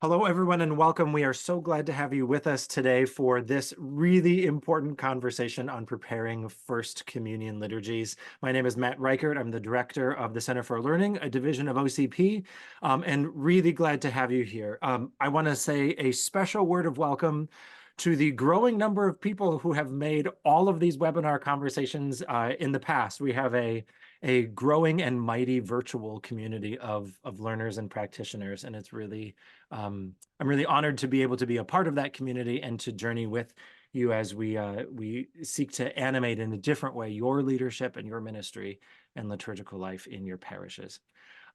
Hello, everyone, and welcome. We are so glad to have you with us today for this really important conversation on preparing First Communion Liturgies. My name is Matt Reichert. I'm the director of the Center for Learning, a division of OCP, and really glad to have you here. I want to say a special word of welcome to the growing number of people who have made all of these webinar conversations in the past. We have a growing and mighty virtual community of learners and practitioners, and it's really I'm really honored to be able to be a part of that community and to journey with you as we seek to animate in a different way your leadership and your ministry and liturgical life in your parishes.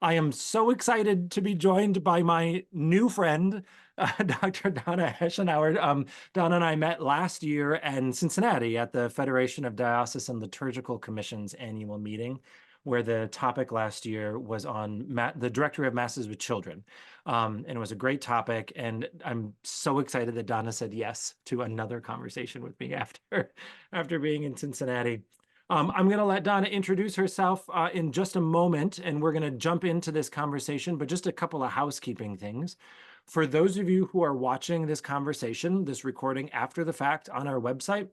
I am so excited to be joined by my new friend, Dr. Donna Eschenauer. Donna and I met last year in Cincinnati at the Federation of Diocesan Liturgical Commissions annual meeting, where the topic last year was on the Directory of Masses with Children. And it was a great topic, and I'm so excited that Donna said yes to another conversation with me after being in Cincinnati. I'm going to let Donna introduce herself in just a moment, and we're going to jump into this conversation, but just a couple of housekeeping things. For those of you who are watching this conversation, this recording after the fact on our website,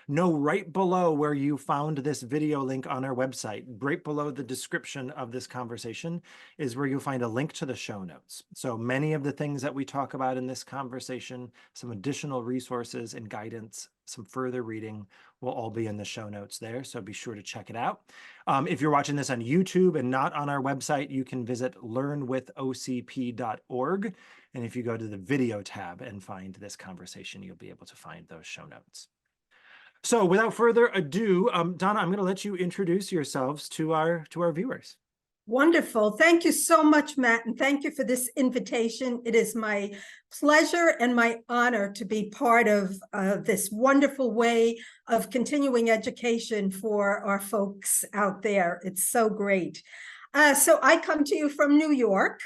know right below where you found this video link on our website, right below the description of this conversation, is where you'll find a link to the show notes. So many of the things that we talk about in this conversation, some additional resources and guidance, some further reading will all be in the show notes there. So be sure to check it out. If you're watching this on YouTube and not on our website, you can visit learnwithocp.org. And if you go to the video tab and find this conversation, you'll be able to find those show notes. So without further ado, Donna, I'm going to let you introduce yourselves to our viewers. Wonderful. Thank you so much, Matt, and thank you for this invitation. It is my pleasure and my honor to be part of this wonderful way of continuing education for our folks out there. It's so great. So I come to you from New York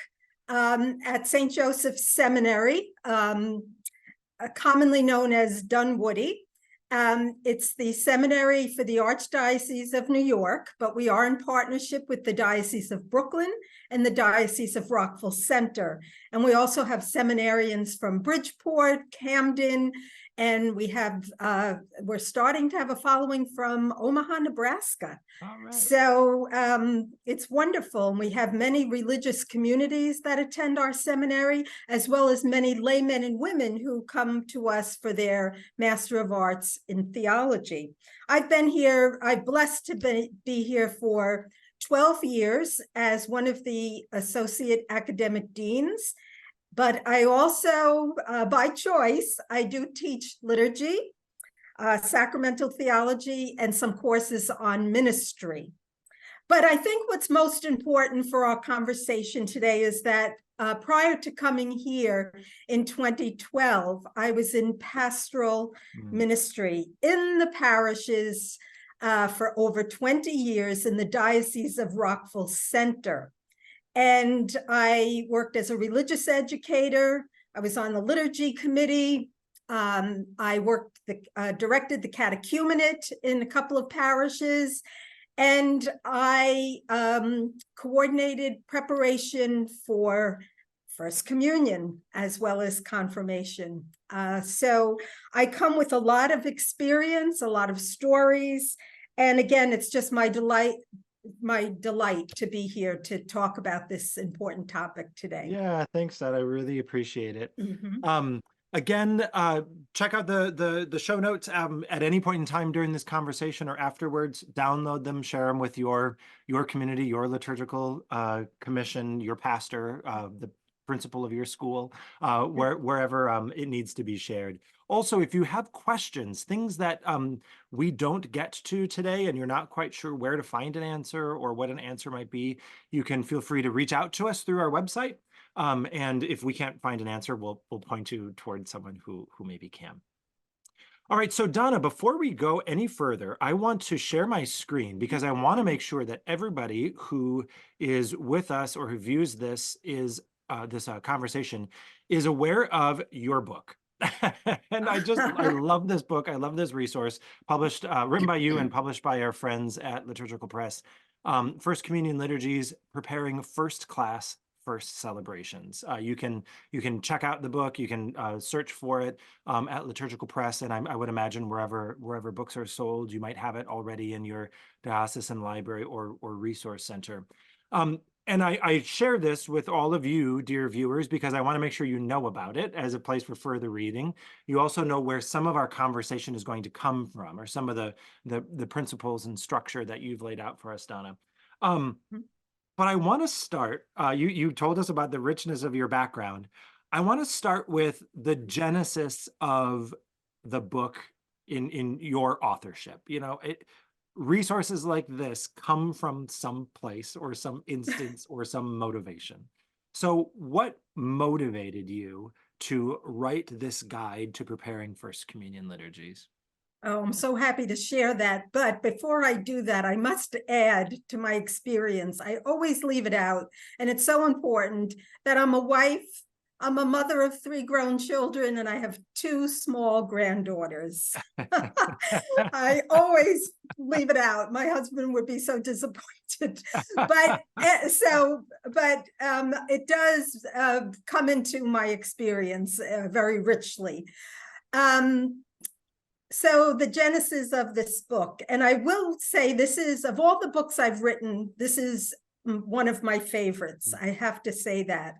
at St. Joseph's Seminary, commonly known as Dunwoody. It's the seminary for the Archdiocese of New York, but we are in partnership with the Diocese of Brooklyn and the Diocese of Rockville Center. And we also have seminarians from Bridgeport, Camden, and we're starting to have a following from Omaha, Nebraska. All right. So it's wonderful. And we have many religious communities that attend our seminary, as well as many laymen and women who come to us for their Master of Arts in theology. I'm blessed to be here for 12 years as one of the associate academic deans. But I also, by choice, I do teach liturgy, sacramental theology, and some courses on ministry. But I think what's most important for our conversation today is that prior to coming here in 2012, I was in pastoral ministry in the parishes for over 20 years in the Diocese of Rockville Center. And I worked as a religious educator. I was on the liturgy committee. I directed the catechumenate in a couple of parishes, and I coordinated preparation for First Communion as well as confirmation. So I come with a lot of experience, a lot of stories, and again, it's just my delight to be here to talk about this important topic today. Yeah, thanks, Dad. I really appreciate it. Mm-hmm. Again, check out the show notes at any point in time during this conversation or afterwards. Download them, share them with your community, your liturgical commission, your pastor, the principal of your school, wherever it needs to be shared. Also, if you have questions, things that we don't get to today and you're not quite sure where to find an answer or what an answer might be, you can feel free to reach out to us through our website. And if we can't find an answer, we'll point you towards someone who maybe can. All right, so Donna, before we go any further, I want to share my screen because I want to make sure that everybody who is with us or who views this conversation is aware of your book. And I love this book. I love this resource, written by you and published by our friends at Liturgical Press. First Communion Liturgies, Preparing First Class first celebrations. You can check out the book. You can search for it at Liturgical Press, and I would imagine wherever books are sold, you might have it already in your diocesan library or resource center. And I share this with all of you, dear viewers, because I want to make sure you know about it as a place for further reading. You also know where some of our conversation is going to come from, or some of the principles and structure that you've laid out for us, Donna. But I want to start, you told us about the richness of your background. I want to start with the genesis of the book in your authorship. Resources like this come from some place or some instance or some motivation. So what motivated you to write this guide to preparing First Communion liturgies? Oh, I'm so happy to share that. But before I do that, I must add to my experience. I always leave it out. And it's so important that I'm a wife, I'm a mother of 3 grown children, and I have 2 small granddaughters. I always leave it out. My husband would be so disappointed. But it does come into my experience very richly. So the genesis of this book, and I will say this is, of all the books I've written, this is one of my favorites. I have to say that.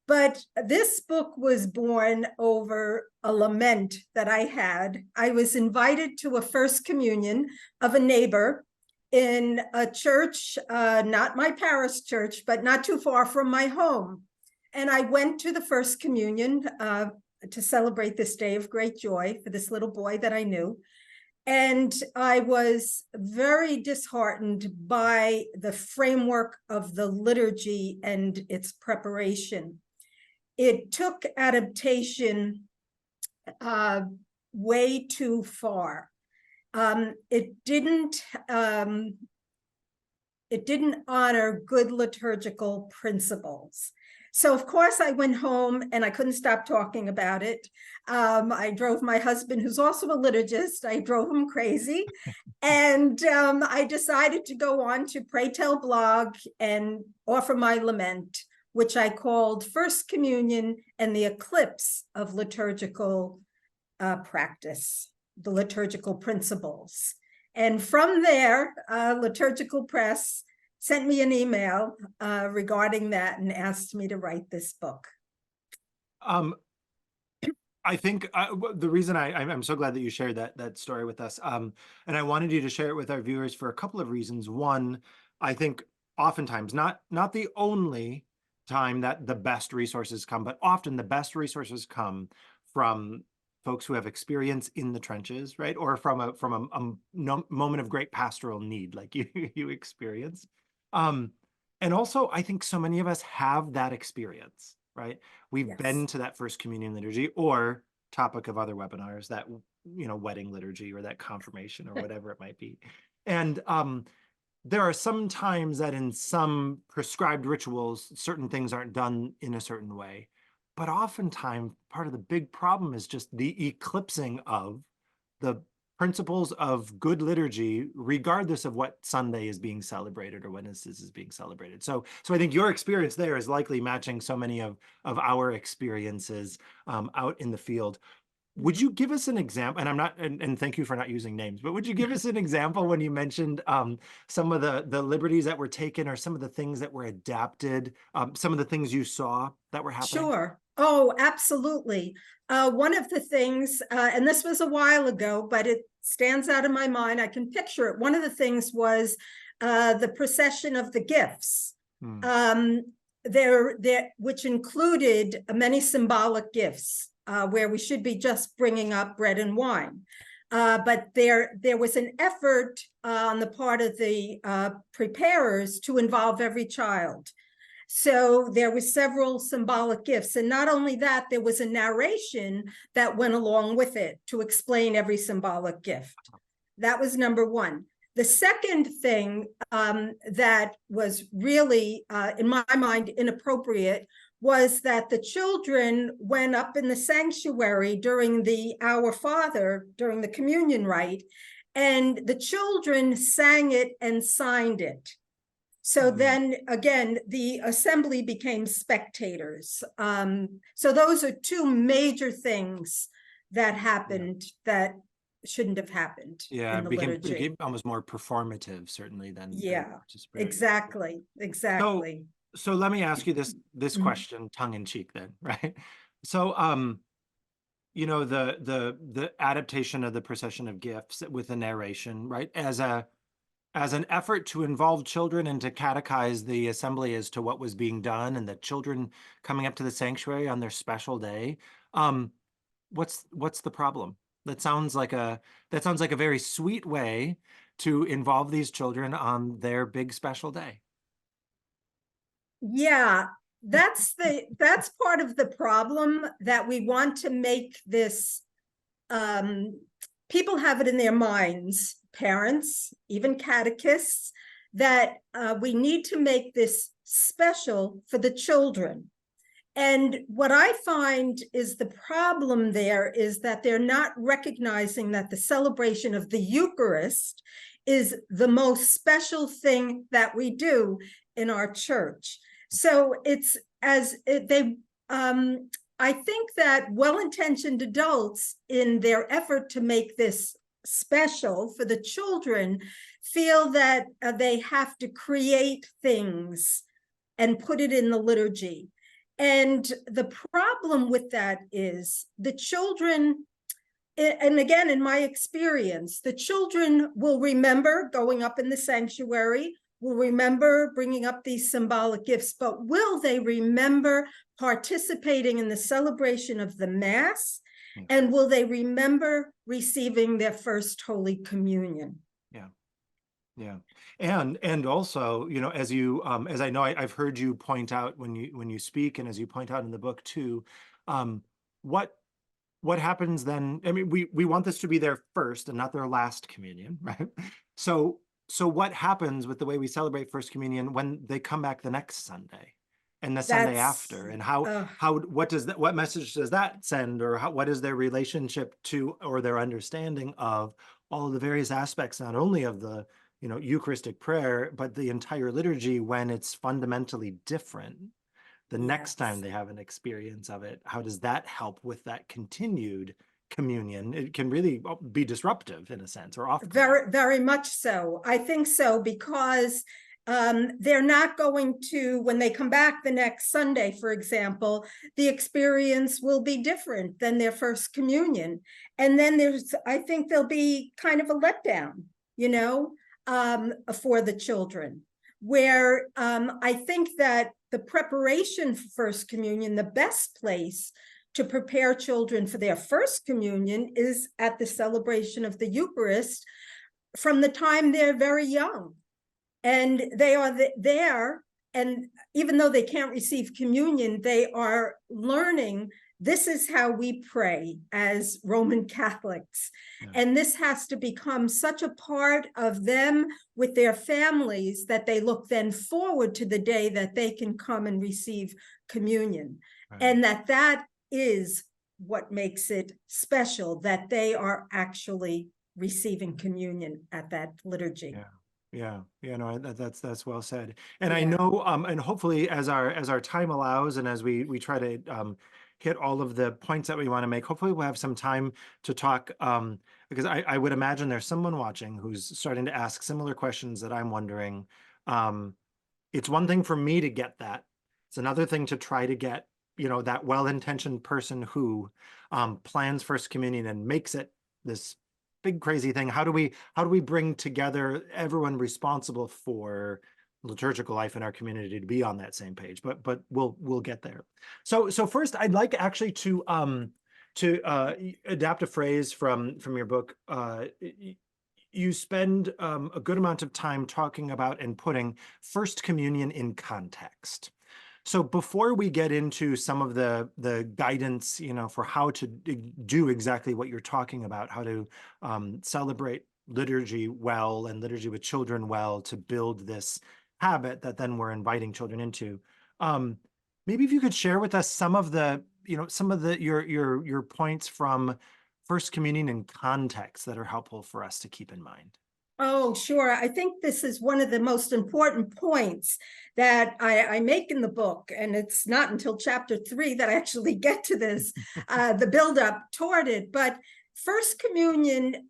But this book was born over a lament that I had. I was invited to a First Communion of a neighbor in a church, not my parish church, but not too far from my home. And I went to the First Communion to celebrate this day of great joy for this little boy that I knew. And I was very disheartened by the framework of the liturgy and its preparation. It took adaptation way too far. It didn't honor good liturgical principles. So of course I went home and I couldn't stop talking about it. I drove my husband, who's also a liturgist, I drove him crazy. And I decided to go on to Pray Tell blog and offer my lament, which I called First Communion and the Eclipse of Liturgical Practice, the liturgical principles. And from there, Liturgical Press sent me an email regarding that and asked me to write this book. I think the reason I'm so glad that you shared that story with us, and I wanted you to share it with our viewers for a couple of reasons. One, I think oftentimes, not the only time that the best resources come, but often the best resources come from folks who have experience in the trenches, right? Or from a moment of great pastoral need, like you experienced. And also, I think so many of us have that experience, right? We've Yes. been to that First Communion liturgy, or topic of other webinars, that wedding liturgy or that confirmation or whatever it might be. And there are some times that in some prescribed rituals, certain things aren't done in a certain way. But oftentimes, part of the big problem is just the eclipsing of the principles of good liturgy, regardless of what Sunday is being celebrated or when this is being celebrated. So I think your experience there is likely matching so many of our experiences out in the field. Would you give us an example? And I'm not, and thank you for not using names, but would you give us an example when you mentioned some of the liberties that were taken, or some of the things that were adapted, some of the things you saw that were happening? Sure. Oh, absolutely. One of the things, and this was a while ago, but it stands out in my mind, I can picture it. One of the things was the procession of the gifts. Which included many symbolic gifts, where we should be just bringing up bread and wine. But there was an effort on the part of the preparers to involve every child. So there were several symbolic gifts. And not only that, there was a narration that went along with it to explain every symbolic gift. That was number one. The second thing that was really, in my mind, inappropriate was that the children went up in the sanctuary during the Our Father, during the communion rite, and the children sang it and signed it. So then again, the assembly became spectators. So those are two major things that happened that shouldn't have happened Yeah, in the it liturgy. became almost more performative, certainly, than Yeah, participatory. exactly, So, exactly. so let me ask you this Mhm. question, tongue in cheek, then, right? So, the adaptation of the procession of gifts with the narration, right, as an effort to involve children and to catechize the assembly as to what was being done, and the children coming up to the sanctuary on their special day. Um, what's the problem? That sounds like a very sweet way to involve these children on their big special day. Yeah, that's part of the problem, that we want to make this, people have it in their minds, parents, even catechists, that we need to make this special for the children. And what I find is the problem there is that they're not recognizing that the celebration of the Eucharist is the most special thing that we do in our church. So it's as they, I think that well-intentioned adults, in their effort to make this special for the children, feel that they have to create things and put it in the liturgy. And the problem with that is the children, and again, in my experience, the children will remember going up in the sanctuary, will remember bringing up these symbolic gifts, but will they remember participating in the celebration of the Mass? And will they remember receiving their first Holy Communion? Yeah. Yeah. And also, as I know, I've heard you point out when you speak, and as you point out in the book too, um, what happens then? I mean, we want this to be their first and not their last communion, right? So what happens with the way we celebrate First Communion when they come back the next Sunday and the Sunday That's, after? And uh, what message does that send, or what is their relationship to, or their understanding of all of the various aspects, not only of the Eucharistic prayer, but the entire liturgy, when it's fundamentally different the next time yes. they have an experience of it? How does that help with that continued communion? It can really be disruptive in a sense, or off-putting. Very, very much so. I think so, because they're not going to, when they come back the next Sunday, for example, the experience will be different than their first communion. And then I think there'll be kind of a letdown, for the children, where I think that the preparation for First Communion, the best place to prepare children for their first communion, is at the celebration of the Eucharist, from the time they're very young. And they are there, and even though they can't receive communion, they are learning, this is how we pray as Roman Catholics. Yeah. And this has to become such a part of them with their families, that they look then forward to the day that they can come and receive communion. Right. And that is what makes it special, that they are actually receiving communion at that liturgy. No, that's well said. And I Yeah. know, and hopefully, as our time allows, and as we try to hit all of the points that we want to make, hopefully we'll have some time to talk, because I would imagine there's someone watching who's starting to ask similar questions that I'm wondering. It's one thing for me to get that. It's another thing to try to get, that well-intentioned person who plans First Communion and makes it this big crazy thing. How do we bring together everyone responsible for liturgical life in our community to be on that same page? But we'll get there. So first, I'd like actually to adapt a phrase from your book. You spend a good amount of time talking about and putting First Communion in context. So before we get into some of the guidance, for how to do exactly what you're talking about, how to celebrate liturgy well and liturgy with children well, to build this habit that then we're inviting children into, maybe if you could share with us some of your points from First Communion in context that are helpful for us to keep in mind. Oh, sure. I think this is one of the most important points that I make in the book. And it's not until chapter 3 that I actually get to this, the buildup toward it. But First Communion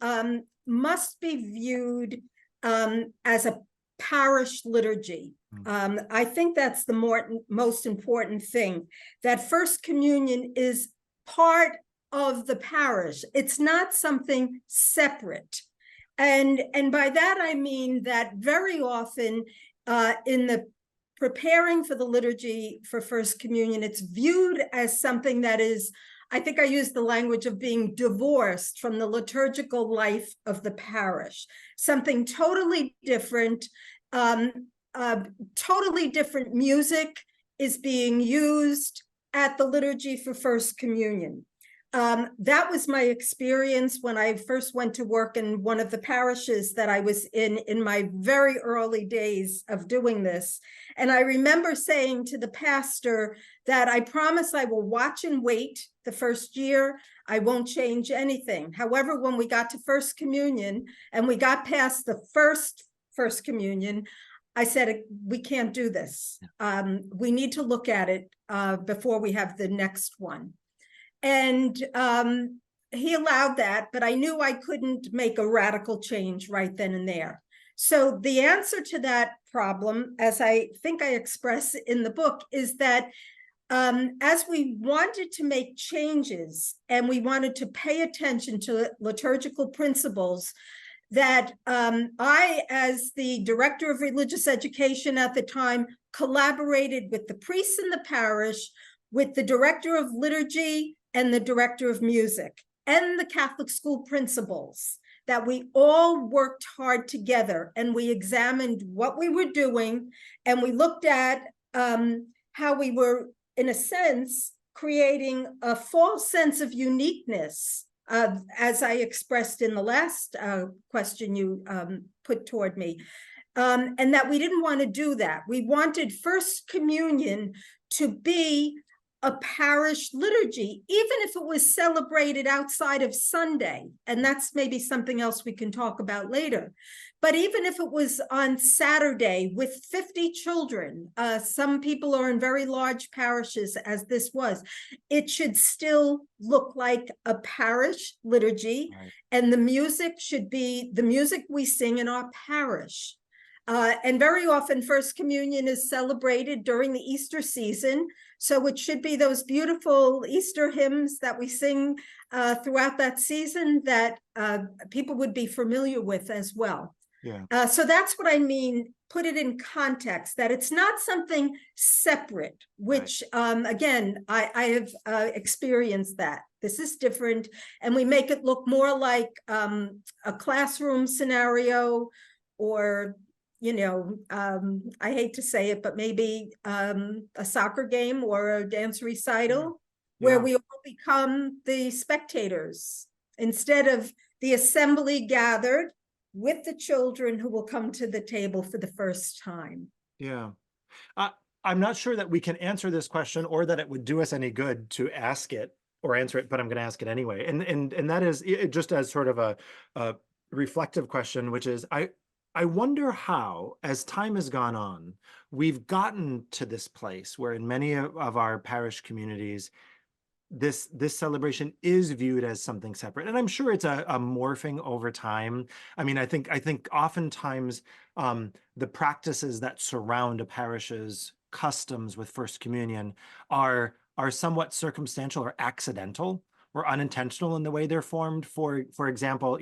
must be viewed as a parish liturgy. I think that's the most important thing, that First Communion is part of the parish. It's not something separate. And by that, I mean that very often in the preparing for the liturgy for First Communion, it's viewed as something that is, I think I use the language of being divorced from the liturgical life of the parish, something totally different. Totally different music is being used at the liturgy for First Communion. That was my experience when I first went to work in one of the parishes that I was in my very early days of doing this. And I remember saying to the pastor that I promise I will watch and wait the first year. I won't change anything. However, when we got to First Communion and we got past the First Communion, I said, we can't do this. We need to look at it before we have the next one. And he allowed that, but I knew I couldn't make a radical change right then and there. So the answer to that problem, as I think I express in the book, is that as we wanted to make changes and we wanted to pay attention to liturgical principles, that I, as the director of religious education at the time, collaborated with the priests in the parish, with the director of liturgy and the director of music and the Catholic school principals, that we all worked hard together and we examined what we were doing and we looked at how we were, in a sense, creating a false sense of uniqueness, as I expressed in the last question you put toward me, and that we didn't want to do that. We wanted First Communion to be a parish liturgy, even if it was celebrated outside of Sunday. And that's maybe something else we can talk about later. But even if it was on Saturday with 50 children, some people are in very large parishes, as this was, it should still look like a parish liturgy. Right. And the music should be the music we sing in our parish. And very often First Communion is celebrated during the Easter season. So it should be those beautiful Easter hymns that we sing throughout that season that people would be familiar with as well. Yeah. So that's what I mean, put it in context, that it's not something separate, which again, I have experienced that. This is different. And we make it look more like a classroom scenario, or I hate to say it, but maybe a soccer game or a dance recital where we all become the spectators instead of the assembly gathered with the children who will come to the table for the first time. Yeah. I'm not sure that we can answer this question or that it would do us any good to ask it or answer it, but I'm going to ask it anyway. And that is just as sort of a reflective question, which is, I wonder how, as time has gone on, we've gotten to this place where in many of our parish communities, this celebration is viewed as something separate. And I'm sure it's a morphing over time. I mean, I think oftentimes the practices that surround a parish's customs with First Communion are somewhat circumstantial or accidental or unintentional in the way they're formed. For example,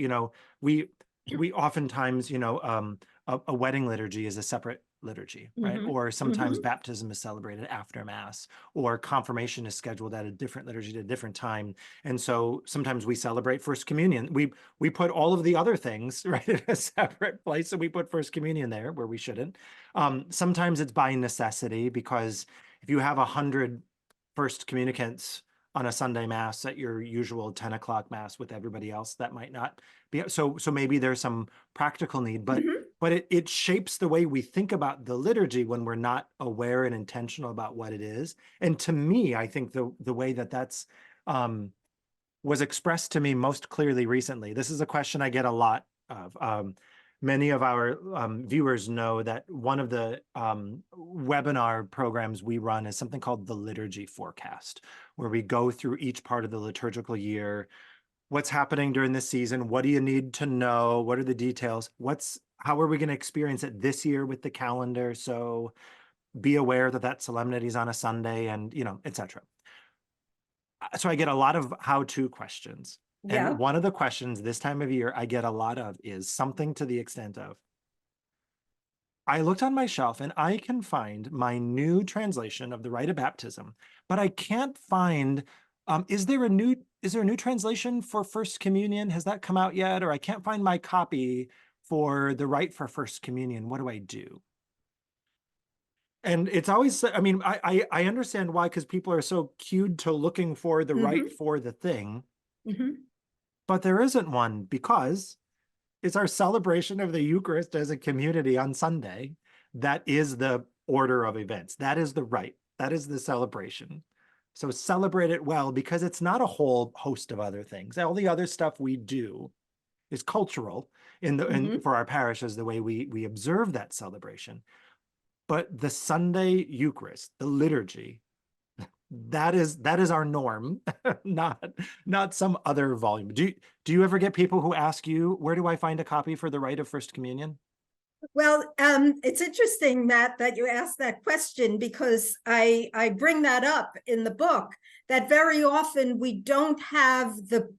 we oftentimes, a wedding liturgy is a separate liturgy, right? Or sometimes baptism is celebrated after Mass, or confirmation is scheduled at a different liturgy at a different time. And so sometimes we celebrate First Communion. We put all of the other things, right, in a separate place. So we put First Communion there where we shouldn't. Sometimes it's by necessity, because if you have 100 First Communicants on a Sunday Mass at your usual 10 o'clock Mass with everybody else, that might not be, so maybe there's some practical need, but it shapes the way we think about the liturgy when we're not aware and intentional about what it is. And to me, I think the way that's was expressed to me most clearly recently, this is a question I get a lot of, Many of our viewers know that one of the webinar programs we run is something called the Liturgy Forecast, where we go through each part of the liturgical year. What's happening during this season? What do you need to know? What are the details? How are we going to experience it this year with the calendar? So be aware that that solemnity is on a Sunday, and etc. So I get a lot of how-to questions. Yeah. And one of the questions this time of year I get a lot of is something to the extent of, I looked on my shelf and I can find my new translation of the rite of baptism, but I can't find, is there a new translation for First Communion? Has that come out yet? Or I can't find my copy for the rite for First Communion. What do I do? And it's always, I mean, I understand why, because people are so cued to looking for the rite for the thing, but there isn't one, because it's our celebration of the Eucharist as a community on Sunday that is the order of events. That is the rite. That is the celebration. So celebrate it well, because it's not a whole host of other things. All the other stuff we do is cultural for our parishes, the way we observe that celebration. But the Sunday Eucharist, the liturgy, that is our norm, not some other volume. Do you ever get people who ask you, where do I find a copy for the rite of First Communion? Well, it's interesting, Matt, that you asked that question, because I bring that up in the book, that very often we don't have the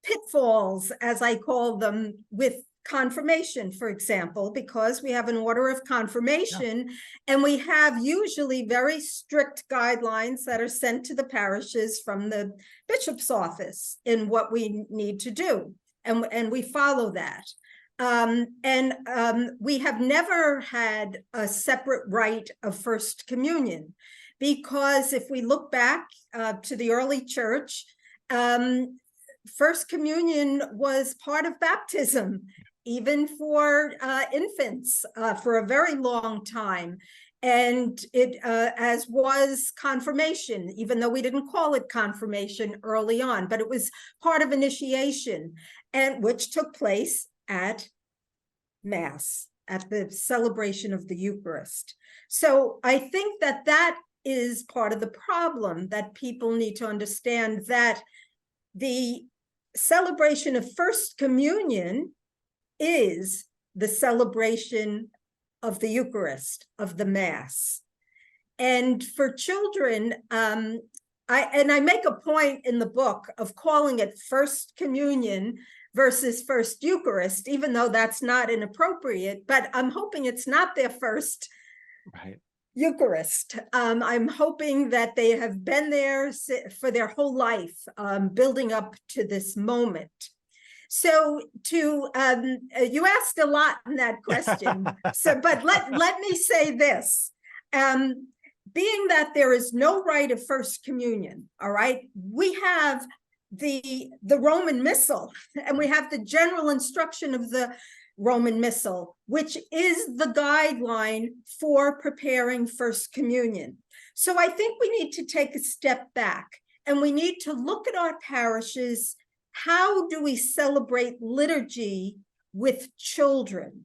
pitfalls, as I call them, with confirmation, for example, because we have an order of confirmation, and we have usually very strict guidelines that are sent to the parishes from the bishop's office in what we need to do, and we follow that. We have never had a separate rite of First Communion, because if we look back to the early church, First Communion was part of baptism, even for infants, for a very long time. And it, as was confirmation, even though we didn't call it confirmation early on, but it was part of initiation, and which took place at Mass, at the celebration of the Eucharist. So I think that that is part of the problem, that people need to understand, that the celebration of First Communion is the celebration of the Eucharist, of the Mass. And for children, I make a point in the book of calling it First Communion versus First Eucharist, even though that's not inappropriate, but I'm hoping it's not their first Eucharist. I'm hoping that they have been there for their whole life, building up to this moment. So you asked a lot in that question. But let me say this. Being that there is no rite of First Communion, all right, we have the Roman Missal, and we have the general instruction of the Roman Missal, which is the guideline for preparing First Communion. So I think we need to take a step back, and we need to look at our parishes. How do we celebrate liturgy with children?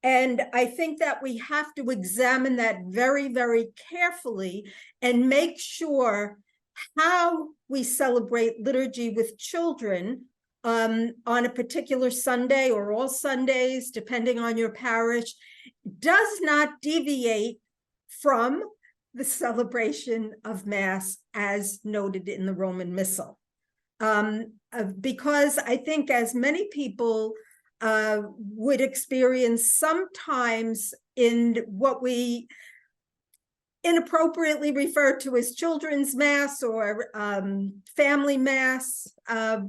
And I think that we have to examine that very, very carefully and make sure how we celebrate liturgy with children on a particular Sunday, or all Sundays, depending on your parish, does not deviate from the celebration of Mass as noted in the Roman Missal. Because I think, as many people would experience sometimes in what we inappropriately refer to as children's Mass or family Mass,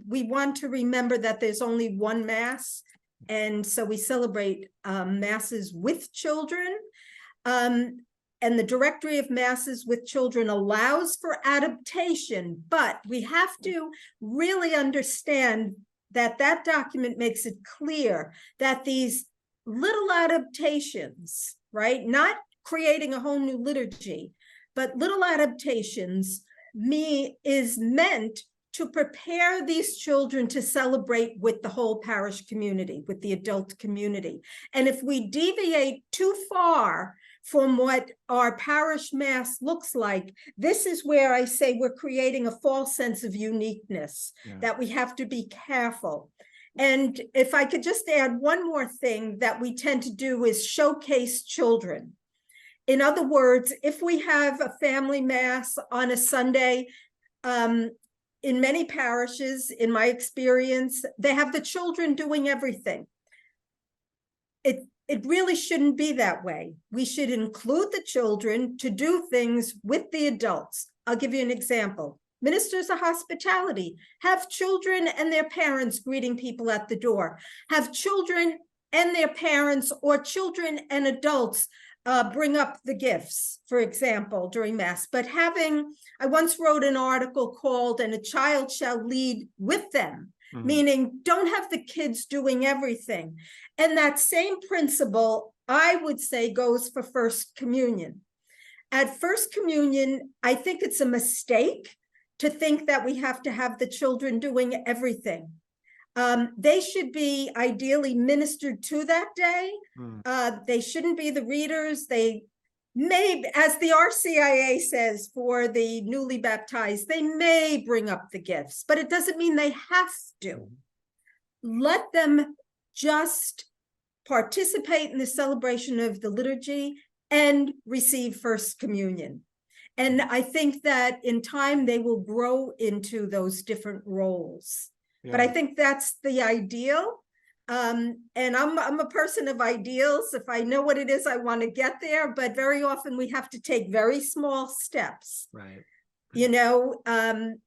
we want to remember that there's only one Mass, and so we celebrate Masses with children. And the Directory of Masses with Children allows for adaptation, but we have to really understand that that document makes it clear that these little adaptations, right, not creating a whole new liturgy, but little adaptations is meant to prepare these children to celebrate with the whole parish community, with the adult community. And if we deviate too far from what our parish mass looks like, this is where I say we're creating a false sense of uniqueness, that we have to be careful. And if I could just add one more thing that we tend to do is showcase children. In other words, if we have a family mass on a Sunday, in many parishes, in my experience, they have the children doing everything. It really shouldn't be that way. We should include the children to do things with the adults. I'll give you an example. Ministers of hospitality have children and their parents greeting people at the door, have children and their parents, or children and adults bring up the gifts, for example, during Mass. But I once wrote an article called "And a Child Shall Lead with Them," meaning don't have the kids doing everything. And that same principle, I would say, goes for First Communion. At First Communion, I think it's a mistake to think that we have to have the children doing everything. They should be ideally ministered to that day. They shouldn't be the readers. They may, as the RCIA says, for the newly baptized, they may bring up the gifts, but it doesn't mean they have to. Let them just participate in the celebration of the liturgy and receive First Communion. And I think that in time they will grow into those different roles. But I think that's the ideal. And I'm a person of ideals. If I know what it is, I want to get there. But very often we have to take very small steps. Right.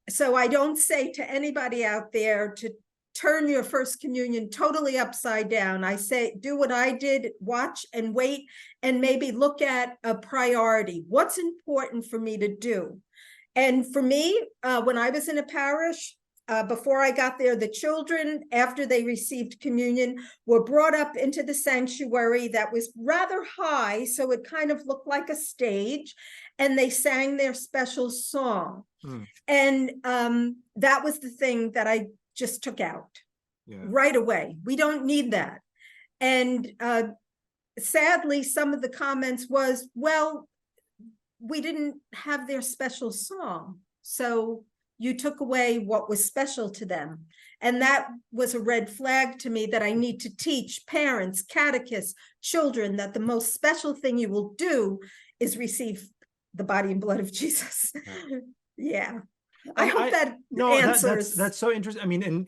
So I don't say to anybody out there to turn your First Communion totally upside down. I say, do what I did, watch and wait, and maybe look at a priority. What's important for me to do? And for me, when I was in a parish, before I got there, the children, after they received communion, were brought up into the sanctuary that was rather high, so it kind of looked like a stage, and they sang their special song. And that was the thing that I just took out right away. We don't need that. And sadly, some of the comments was, well, we didn't have their special song, so you took away what was special to them. And that was a red flag to me, that I need to teach parents, catechists, children, that the most special thing you will do is receive the body and blood of Jesus. I hope that answers. That's so interesting. I mean, and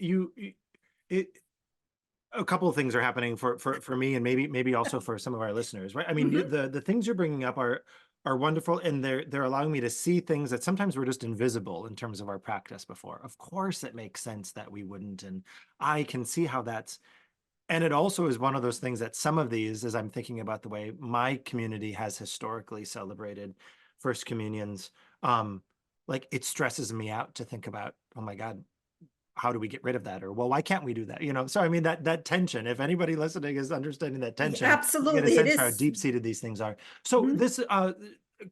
a couple of things are happening for me, and maybe also for some of our listeners, right? I mean, the things you're bringing up are wonderful, and they're allowing me to see things that sometimes were just invisible in terms of our practice before. Of course, it makes sense that we wouldn't, and I can see how that's. And it also is one of those things that some of these, as I'm thinking about the way my community has historically celebrated First Communions, like it stresses me out to think about, oh my God, how do we get rid of that? Or, well, why can't we do that? So I mean, that tension, if anybody listening is understanding that tension, absolutely, you get a sense how deep-seated these things are. So this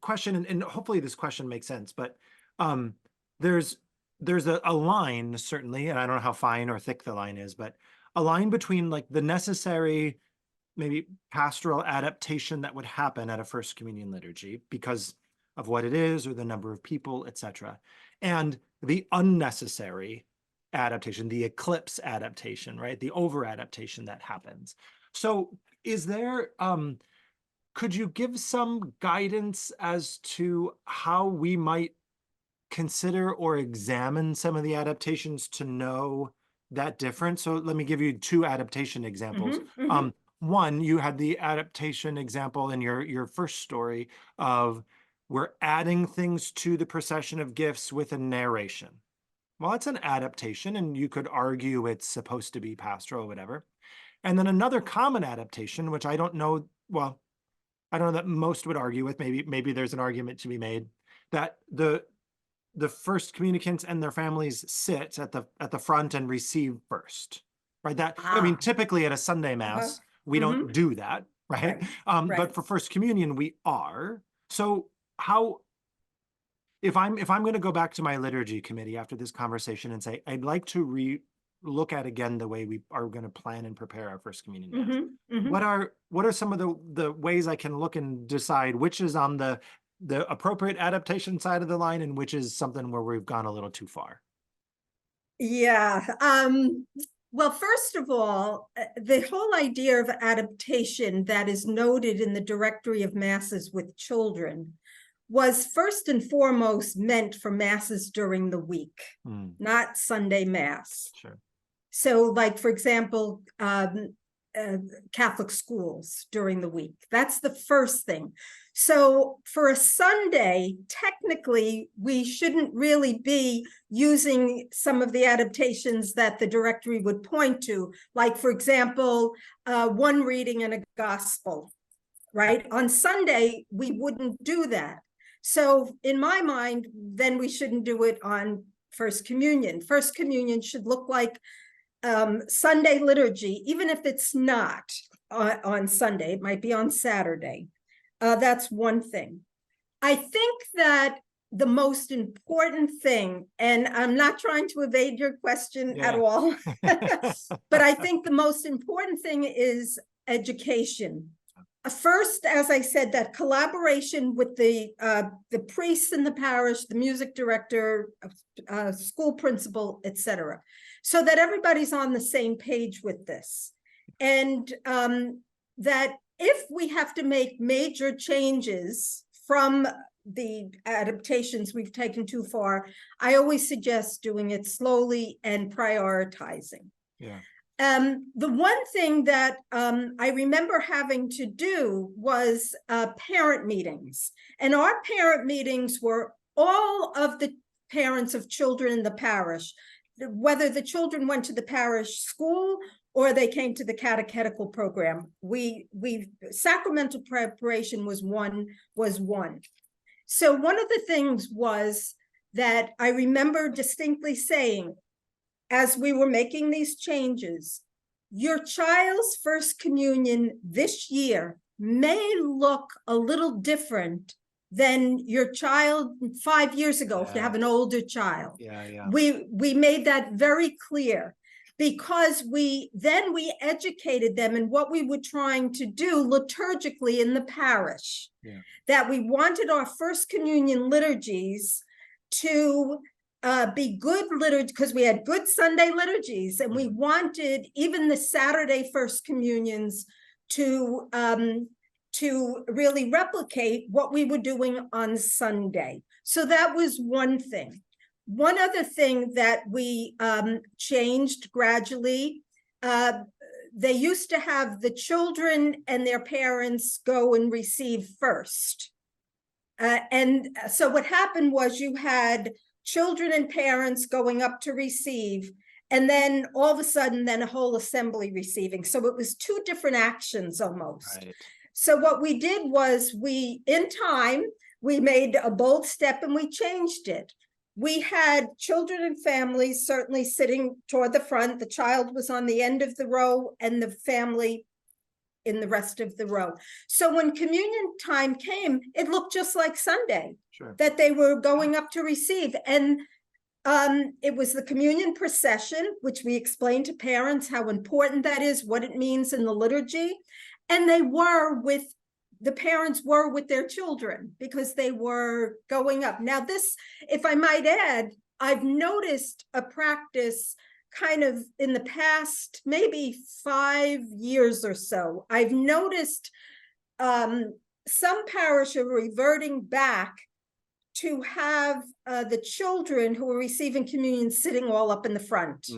question, and hopefully this question makes sense, but there's a line, certainly, and I don't know how fine or thick the line is, but a line between like the necessary, maybe pastoral adaptation that would happen at a First Communion liturgy because of what it is, or the number of people, etc., and the unnecessary adaptation, the eclipse adaptation, right? The over adaptation that happens. So is there, could you give some guidance as to how we might consider or examine some of the adaptations to know that difference? So let me give you two adaptation examples. One, you had the adaptation example in your first story of we're adding things to the procession of gifts with a narration. Well, it's an adaptation, and you could argue it's supposed to be pastoral or whatever. And then another common adaptation, which I don't know, well, I don't know that most would argue with, maybe there's an argument to be made, that the first communicants and their families sit at the front and receive first, right? That, I mean, typically at a Sunday Mass, we don't do that, right? But for First Communion, we are. So how if I'm going to go back to my liturgy committee after this conversation and say, I'd like to look at again the way we are going to plan and prepare our First Communion Mass. What are some of the ways I can look and decide which is on the appropriate adaptation side of the line and which is something where we've gone a little too far? Yeah. Well, first of all, the whole idea of adaptation that is noted in the Directory of Masses with Children was first and foremost meant for masses during the week, not Sunday Mass. Sure. So, like, for example, Catholic schools during the week. That's the first thing. So for a Sunday, technically, we shouldn't really be using some of the adaptations that the directory would point to. Like, for example, one reading and a gospel, right? On Sunday, we wouldn't do that. So in my mind, then we shouldn't do it on First Communion. First Communion should look like Sunday liturgy, even if it's not on Sunday, it might be on Saturday. That's one thing. I think that the most important thing, and I'm not trying to evade your question at all, but I think the most important thing is education. First, as I said, that collaboration with the priests in the parish, the music director, school principal, etc., so that everybody's on the same page with this. And that if we have to make major changes from the adaptations we've taken too far, I always suggest doing it slowly and prioritizing. Yeah. The one thing that I remember having to do was parent meetings. And our parent meetings were all of the parents of children in the parish, whether the children went to the parish school or they came to the catechetical program. Sacramental preparation was one. So one of the things was that I remember distinctly saying, as we were making these changes, your child's First Communion this year may look a little different than your child 5 years ago, if you have an older child. We made that very clear, because we educated them in what we were trying to do liturgically in the parish, that we wanted our First Communion liturgies to be good liturgy, because we had good Sunday liturgies, and we wanted even the Saturday First Communions to really replicate what we were doing on Sunday. So that was one thing. One other thing that we changed gradually, they used to have the children and their parents go and receive first. And so what happened was you had children and parents going up to receive, and then all of a sudden, then a whole assembly receiving. So it was two different actions almost. Right. So what we did was in time, we made a bold step and we changed it. We had children and families certainly sitting toward the front. The child was on the end of the row and the family in the rest of the row. So when communion time came, it looked just like Sunday, that they were going up to receive. And it was the communion procession, which we explained to parents how important that is, what it means in the liturgy. And the parents were with their children because they were going up. Now this, if I might add, I've noticed a practice kind of in the past, maybe 5 years or so. I've noticed some parish are reverting back to have the children who are receiving communion sitting all up in the front.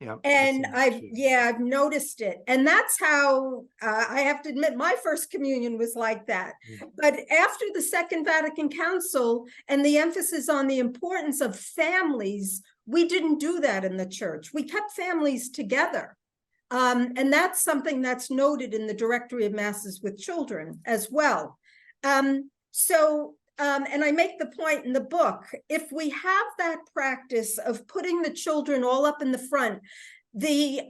Yeah, and I've noticed it. And that's how I have to admit my First Communion was like that. But after the Second Vatican Council and the emphasis on the importance of families, we didn't do that in the church. We kept families together. And that's something that's noted in the Directory of Masses with Children as well. And I make the point in the book, if we have that practice of putting the children all up in the front, the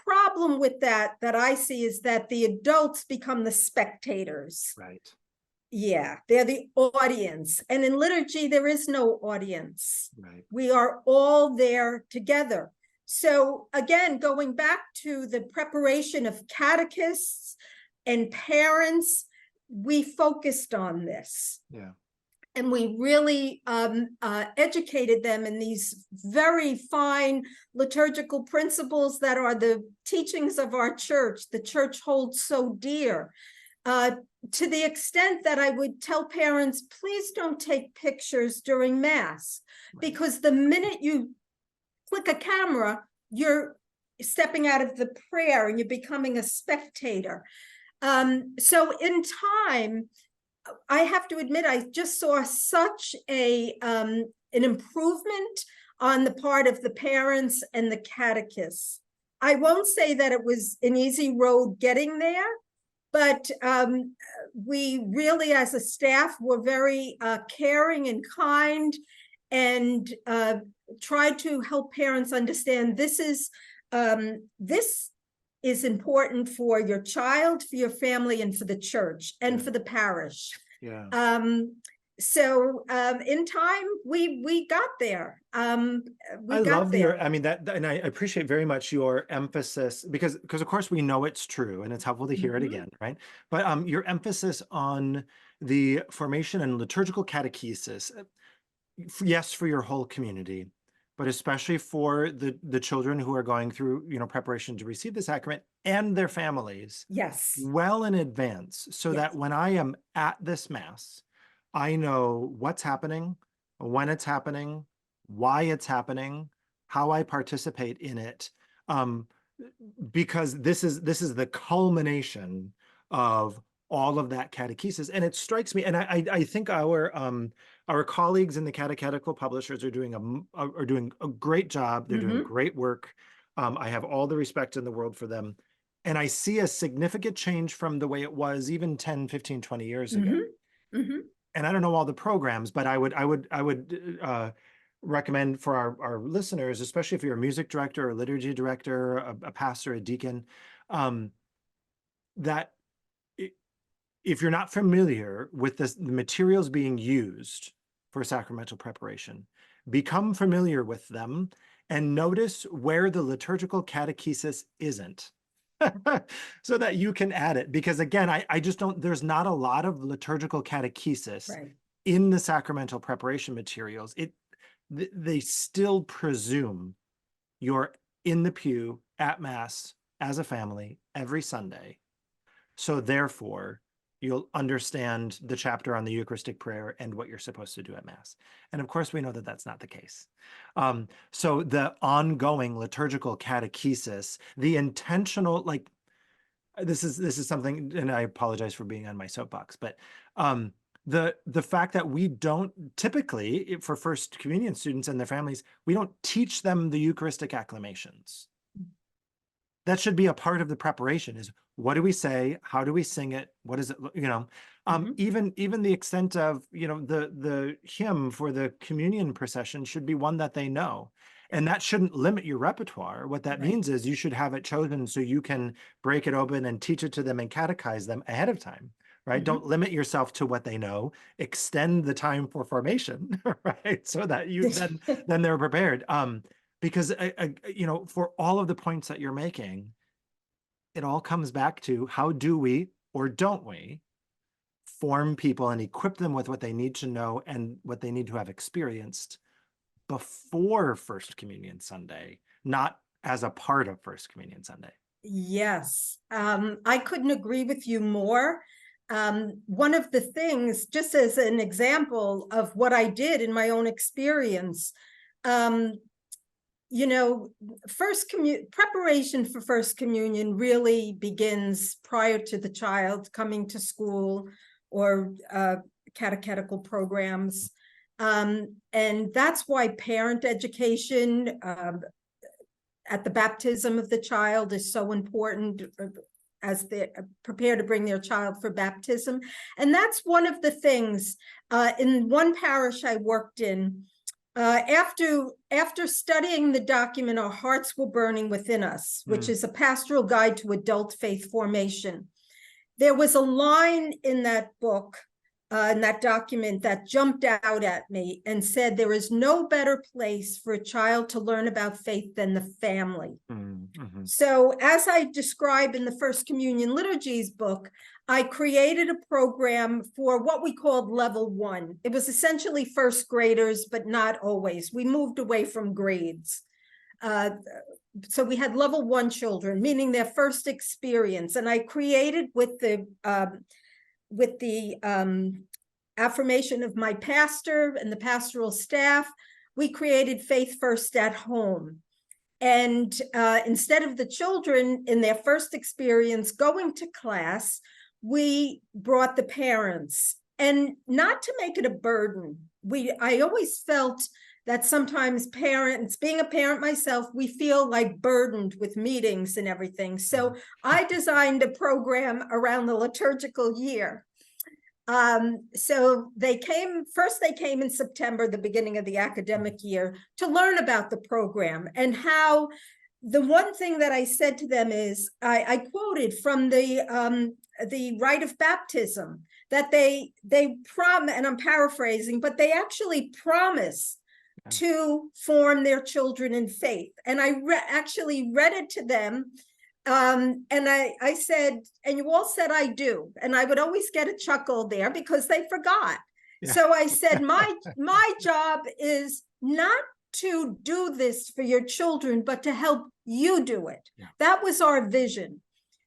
problem with that I see is that the adults become the spectators. Right. Yeah, they're the audience. And in liturgy, there is no audience. Right. We are all there together. So again, going back to the preparation of catechists and parents, we focused on this. Yeah. And we really educated them in these very fine liturgical principles that are the teachings of our church. The church holds so dear. To the extent that I would tell parents, please don't take pictures during Mass, because the minute you click a camera, you're stepping out of the prayer and you're becoming a spectator. So in time, I have to admit, I just saw such an improvement on the part of the parents and the catechists. I won't say that it was an easy road getting there, but we really, as a staff, were very caring and kind, and tried to help parents understand this is important for your child, for your family, and for the church, and for the parish. Yeah. So in time, we got there. I love your, I mean, and I appreciate very much your emphasis, because of course we know it's true and it's helpful to hear it again, right? But your emphasis on the formation and liturgical catechesis, yes, for your whole community, but especially for the children who are going through, preparation to receive the sacrament, and their families. Yes. Well in advance, so that when I am at this Mass, I know what's happening, when it's happening, why it's happening, how I participate in it, because this is the culmination of all of that catechesis. And it strikes me, and I think our colleagues in the catechetical publishers are doing a great job. They're doing great work. I have all the respect in the world for them. And I see a significant change from the way it was even 10, 15, 20 years ago. And I don't know all the programs, but I would recommend for our listeners, especially if you're a music director, a liturgy director, a pastor, a deacon, that if you're not familiar with the materials being used for sacramental preparation, become familiar with them and notice where the liturgical catechesis isn't. So that you can add it, because again, I just don't, there's not a lot of liturgical catechesis in the sacramental preparation materials. They still presume you're in the pew at Mass as a family every Sunday. So therefore, you'll understand the chapter on the Eucharistic prayer and what you're supposed to do at Mass. And of course, we know that that's not the case. So the ongoing liturgical catechesis, the intentional, like, this is something, and I apologize for being on my soapbox, but the fact that we don't typically, for First Communion students and their families, we don't teach them the Eucharistic acclamations. That should be a part of the preparation, is what do we say? How do we sing it? What is it? Even the extent of, the hymn for the communion procession should be one that they know. And that shouldn't limit your repertoire. What that means is you should have it chosen so you can break it open and teach it to them and catechize them ahead of time, right? Don't limit yourself to what they know. Extend the time for formation, right? So that you then they're prepared. Because for all of the points that you're making, it all comes back to, how do we, or don't we, form people and equip them with what they need to know and what they need to have experienced before First Communion Sunday, not as a part of First Communion Sunday. Yes, I couldn't agree with you more. One of the things, just as an example of what I did in my own experience, preparation for First Communion really begins prior to the child coming to school or catechetical programs. And that's why parent education at the baptism of the child is so important, as they prepare to bring their child for baptism. And that's one of the things in one parish I worked in. After studying the document, Our Hearts Were Burning Within Us, which is a pastoral guide to adult faith formation, there was a line in that book in that document that jumped out at me and said, there is no better place for a child to learn about faith than the family. Mm-hmm. So as I describe in the First Communion Liturgies book, I created a program for what we called level 1. It was essentially first graders, but not always. We moved away from grades. So we had level 1 children, meaning their first experience. And I created with the affirmation of my pastor and the pastoral staff, we created Faith First at Home. And instead of the children in their first experience going to class, we brought the parents, and not to make it a burden. I always felt that sometimes parents, being a parent myself, we feel like burdened with meetings and everything. So I designed a program around the liturgical year. So they came in September, the beginning of the academic year, to learn about the program, and how the one thing that I said to them is, I quoted from the rite of baptism, that they promise, and I'm paraphrasing, but they actually promise to form their children in faith. And I actually read it to them. And I said, and you all said I do. And I would always get a chuckle there because they forgot. Yeah. So I said, my job is not to do this for your children, but to help you do it. Yeah. That was our vision.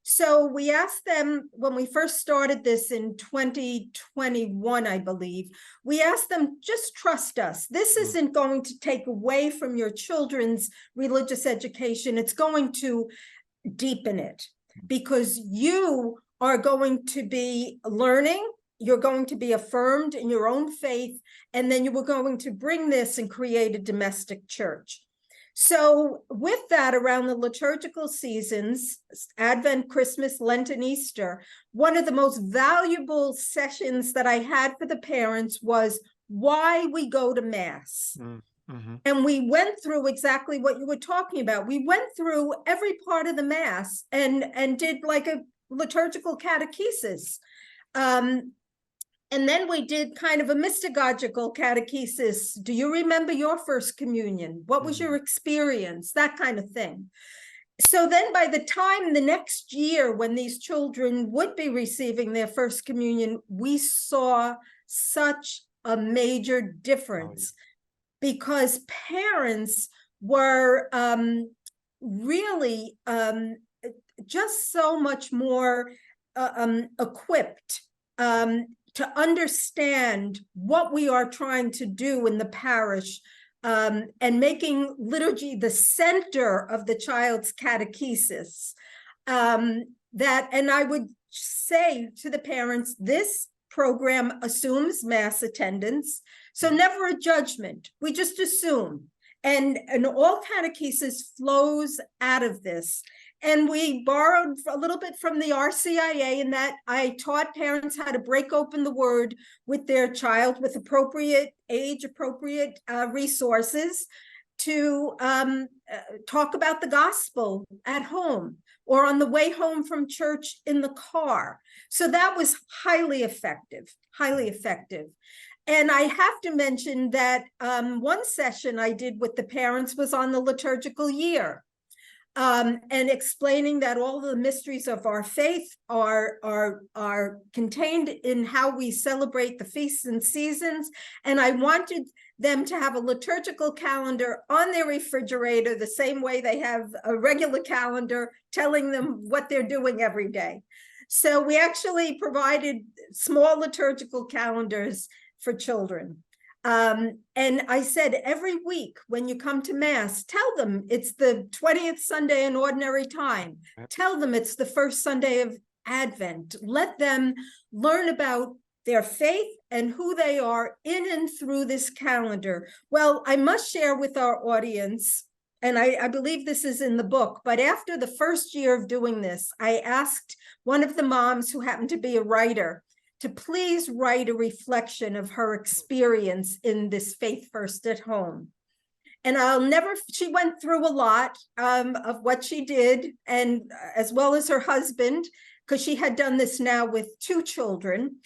So we asked them, when we first started this in 2021, I believe, we asked them, just trust us. This isn't going to take away from your children's religious education. It's going to deepen it, because you are going to be learning, you're going to be affirmed in your own faith, and then you were going to bring this and create a domestic church. So with that, around the liturgical seasons, Advent, Christmas, Lent, and Easter, one of the most valuable sessions that I had for the parents was why we go to Mass. Mm-hmm. And we went through exactly what you were talking about. We went through every part of the Mass and did like a liturgical catechesis. And then we did kind of a mystagogical catechesis. Do you remember your first communion? What was your experience? That kind of thing. So then by the time the next year, when these children would be receiving their first communion, we saw such a major difference. Because parents were really just so much more equipped to understand what we are trying to do in the parish, and making liturgy the center of the child's catechesis. And I would say to the parents, this program assumes Mass attendance. So never a judgment. We just assume. And all catechesis flows out of this. And we borrowed a little bit from the RCIA in that I taught parents how to break open the word with their child with appropriate age, appropriate resources to talk about the gospel at home or on the way home from church in the car. So that was highly effective, highly effective. And I have to mention that one session I did with the parents was on the liturgical year, and explaining that all the mysteries of our faith are contained in how we celebrate the feasts and seasons. And I wanted them to have a liturgical calendar on their refrigerator, the same way they have a regular calendar telling them what they're doing every day. So we actually provided small liturgical calendars for children. And I said, every week when you come to Mass, tell them it's the 20th Sunday in Ordinary Time. Tell them it's the first Sunday of Advent. Let them learn about their faith and who they are in and through this calendar. Well, I must share with our audience, and I believe this is in the book, but after the first year of doing this, I asked one of the moms who happened to be a writer to please write a reflection of her experience in this Faith First at Home. And she went through a lot of what she did, and as well as her husband, because she had done this now with 2 children.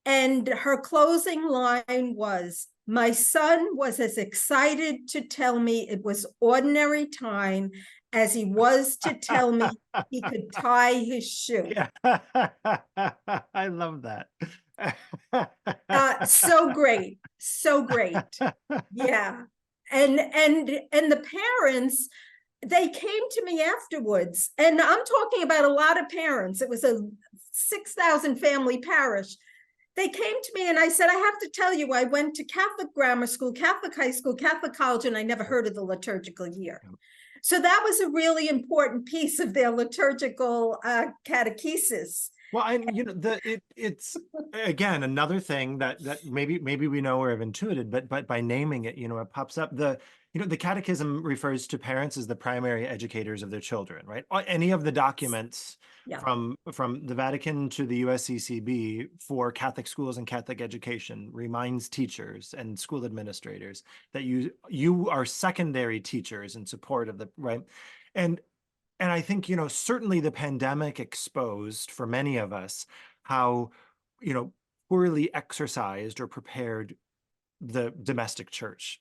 And her closing line was, "My son was as excited to tell me it was ordinary time as he was to tell me he could tie his shoe." Yeah. I love that. So great, so great. Yeah. And the parents, they came to me afterwards, and I'm talking about a lot of parents. It was a 6,000 family parish. They came to me and I said, "I have to tell you, I went to Catholic grammar school, Catholic high school, Catholic college, and I never heard of the liturgical year." So that was a really important piece of their liturgical catechesis. Well, and it's again another thing that maybe we know or have intuited, but by naming it, it pops up. The catechism refers to parents as the primary educators of their children, right? Any of the documents Yeah. from the Vatican to the USCCB for Catholic schools and Catholic education reminds teachers and school administrators that you are secondary teachers in support of the right. And I think, certainly the pandemic exposed for many of us how, poorly exercised or prepared the domestic church,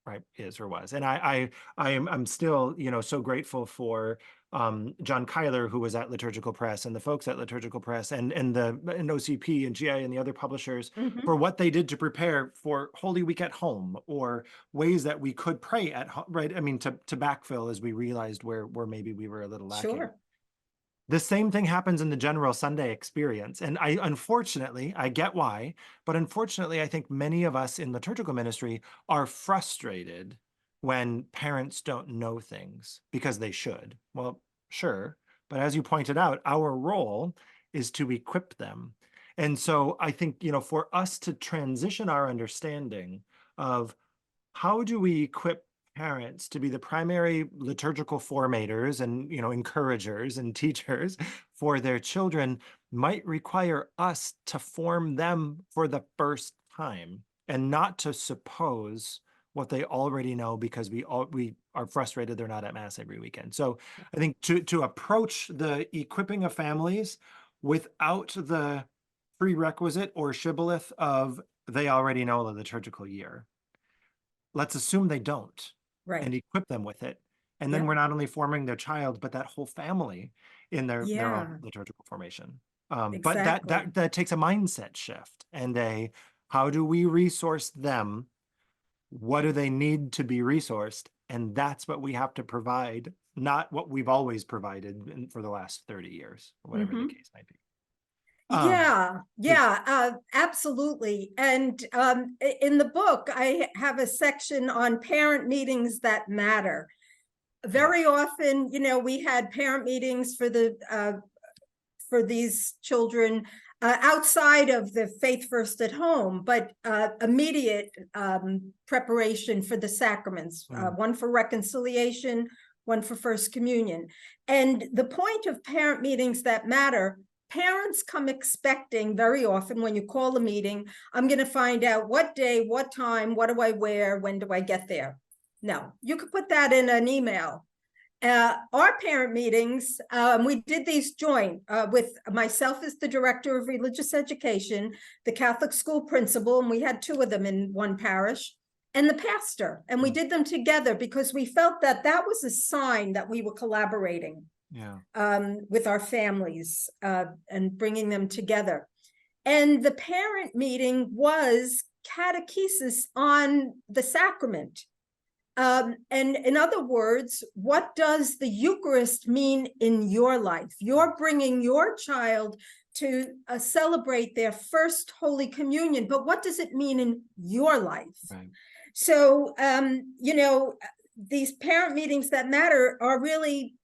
right, is or was. And I'm still, so grateful for John Kyler, who was at Liturgical Press, and the folks at Liturgical Press, and OCP and GI and the other publishers for what they did to prepare for Holy Week at home, or ways that we could pray at home, right? I mean, to backfill as we realized where maybe we were a little lacking. Sure. The same thing happens in the general Sunday experience. And unfortunately, I get why, but unfortunately, I think many of us in liturgical ministry are frustrated when parents don't know things because they should. Well, sure. But as you pointed out, our role is to equip them. And so I think, for us to transition our understanding of how do we equip parents to be the primary liturgical formators and encouragers and teachers for their children might require us to form them for the first time, and not to suppose what they already know because we are frustrated they're not at mass every weekend. So I think to approach the equipping of families without the prerequisite or shibboleth of they already know the liturgical year, let's assume they don't, Right. and equip them with it. And then we're not only forming their child, but that whole family in their own liturgical formation. But that takes a mindset shift and how do we resource them? What do they need to be resourced? And that's what we have to provide, not what we've always provided for the last 30 years, or whatever the case might be. Absolutely. And in the book, I have a section on parent meetings that matter. Very often, we had parent meetings for these children outside of the Faith First at Home, but immediate preparation for the sacraments, one for reconciliation, one for First Communion. And the point of parent meetings that matter, parents come expecting very often when you call a meeting, I'm going to find out what day, what time, what do I wear, when do I get there? No, you could put that in an email. Our parent meetings, we did these joint with myself as the director of religious education, the Catholic school principal, and we had 2 of them in one parish, and the pastor. And we did them together because we felt that that was a sign that we were collaborating with our families and bringing them together. And the parent meeting was catechesis on the sacrament. And in other words, what does the Eucharist mean in your life? You're bringing your child to celebrate their first Holy Communion, but what does it mean in your life? Right. So, these parent meetings that matter are really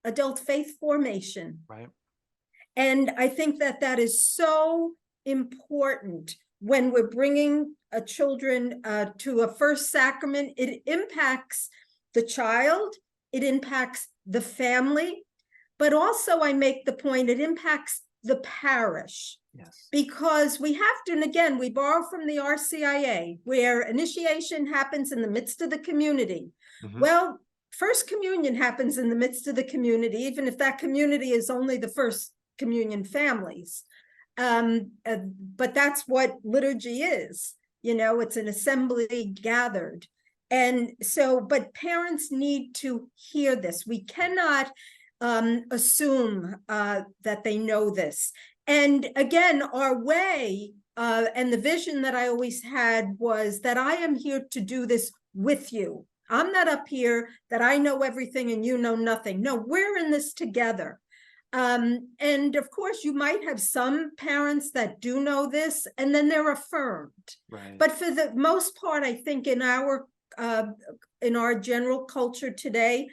adult faith formation. Right. And I think that that is so important when we're bringing children to a first sacrament. It impacts the child, it impacts the family, but also I make the point, it impacts the parish. Yes. Because we have to, and again, we borrow from the RCIA, where initiation happens in the midst of the community. Well, First Communion happens in the midst of the community, even if that community is only the First Communion families. But that's what liturgy is. It's an assembly gathered. And so, but parents need to hear this. We cannot assume that they know this. And again, our way and the vision that I always had was that I am here to do this with you. I'm not up here that I know everything and you know nothing. No, we're in this together. And of course, you might have some parents that do know this, and then they're affirmed. Right. But for the most part, I think in our general culture today,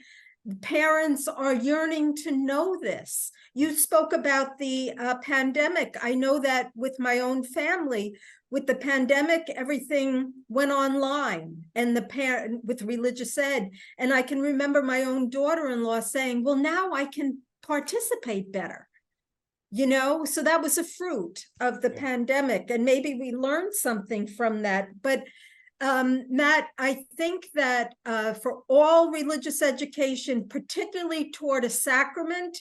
parents are yearning to know this. You spoke about the pandemic. I know that with my own family, with the pandemic, everything went online, and the parent with religious ed. And I can remember my own daughter-in-law saying, well, now I can participate better. So that was a fruit of the pandemic, and maybe we learned something from that. But Matt, I think that for all religious education, particularly toward a sacrament,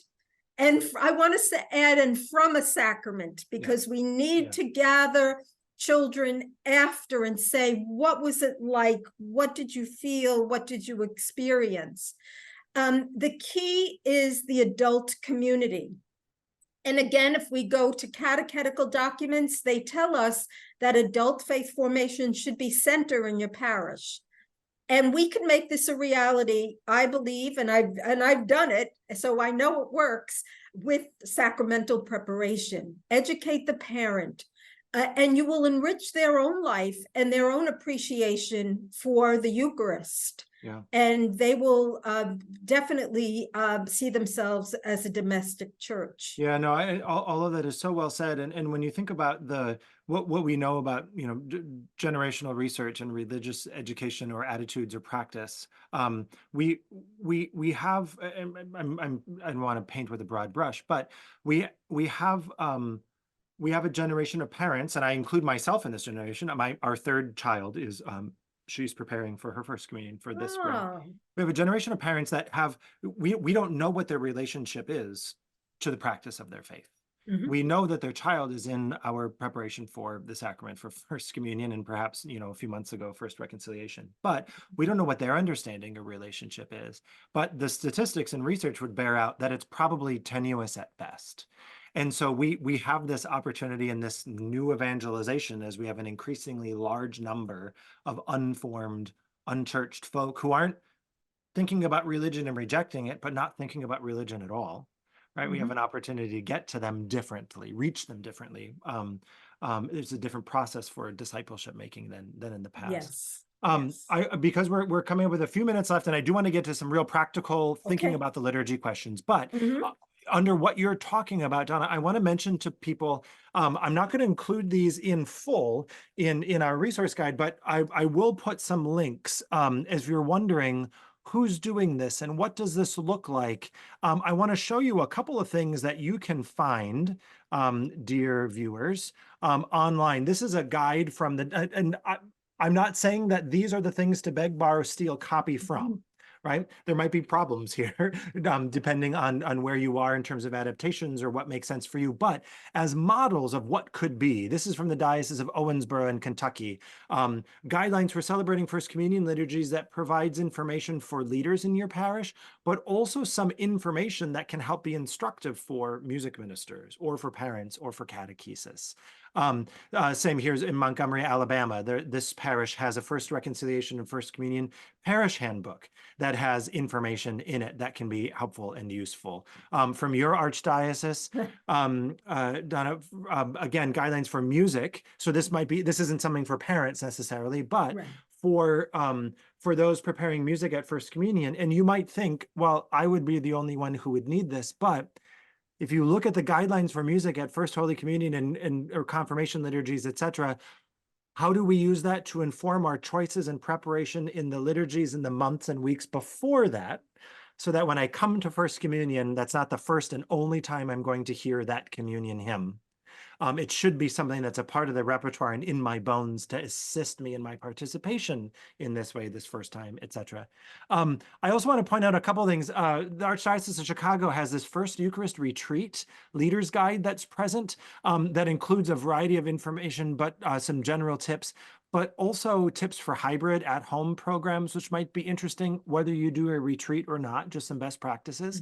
and I want to add, and from a sacrament, because we need to gather children after and say, what was it like? What did you feel? What did you experience? The key is the adult community. And again, if we go to catechetical documents, they tell us that adult faith formation should be center in your parish. And we can make this a reality, I believe, and I've done it, so I know it works, with sacramental preparation. Educate the parent, and you will enrich their own life and their own appreciation for the Eucharist. Yeah. And they will definitely see themselves as a domestic church. Yeah, no, all of that is so well said. And when you think about what we know about generational research and religious education or attitudes or practice, we have, I don't want to paint with a broad brush, but we have a generation of parents, and I include myself in this generation. Our third child is she's preparing for her first communion for this spring. We have a generation of parents that we don't know what their relationship is to the practice of their faith. We know that their child is in our preparation for the sacrament, for First Communion, and perhaps, a few months ago, First Reconciliation. But we don't know what their understanding of relationship is. But the statistics and research would bear out that it's probably tenuous at best. And so we have this opportunity in this new evangelization, as we have an increasingly large number of unformed, unchurched folk who aren't thinking about religion and rejecting it, but not thinking about religion at all. Right? We have an opportunity to get to them differently, reach them differently. There's a different process for discipleship making than in the past. Yes. Because we're coming up with a few minutes left, and I do want to get to some real practical thinking about the liturgy questions. But under what you're talking about, Donna, I want to mention to people, I'm not going to include these in full in our resource guide, but I will put some links as you're wondering, who's doing this and what does this look like? I want to show you a couple of things that you can find, dear viewers, online. This is a guide from and I'm not saying that these are the things to beg, borrow, steal, copy from. Right? There might be problems here, depending on where you are in terms of adaptations or what makes sense for you. But as models of what could be, this is from the Diocese of Owensboro in Kentucky, guidelines for celebrating First Communion liturgies that provides information for leaders in your parish, but also some information that can help be instructive for music ministers or for parents or for catechesis. Same here in Montgomery, Alabama. This parish has a First Reconciliation and First Communion parish handbook that has information in it that can be helpful and useful. From your archdiocese, Donna, again, guidelines for music. So this isn't something for parents necessarily, but for those preparing music at First Communion. And you might think, well, I would be the only one who would need this, but if you look at the guidelines for music at First Holy Communion or confirmation liturgies, etc., how do we use that to inform our choices and preparation in the liturgies in the months and weeks before that, so that when I come to First Communion, that's not the first and only time I'm going to hear that communion hymn. It should be something that's a part of the repertoire and in my bones to assist me in my participation in this way this first time, etc. I also want to point out a couple of things. The Archdiocese of Chicago has this First Eucharist Retreat Leader's Guide that's present that includes a variety of information, but some general tips, but also tips for hybrid at-home programs, which might be interesting, whether you do a retreat or not, just some best practices.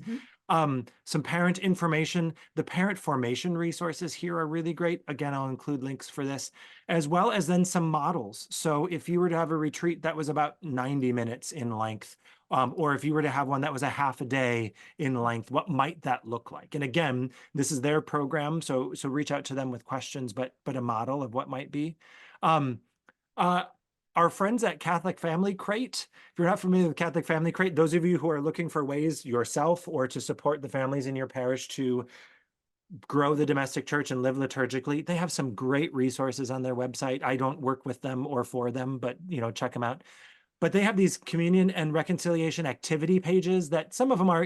Some parent information. The parent formation resources here are really great. Again, I'll include links for this, as well as then some models. So if you were to have a retreat that was about 90 minutes in length, or if you were to have one that was a half a day in length, what might that look like? And again, this is their program, so reach out to them with questions, but a model of what might be. Our friends at Catholic Family Crate, if you're not familiar with Catholic Family Crate, those of you who are looking for ways yourself or to support the families in your parish to grow the domestic church and live liturgically, they have some great resources on their website. I don't work with them or for them, but check them out. But they have these communion and reconciliation activity pages that some of them are,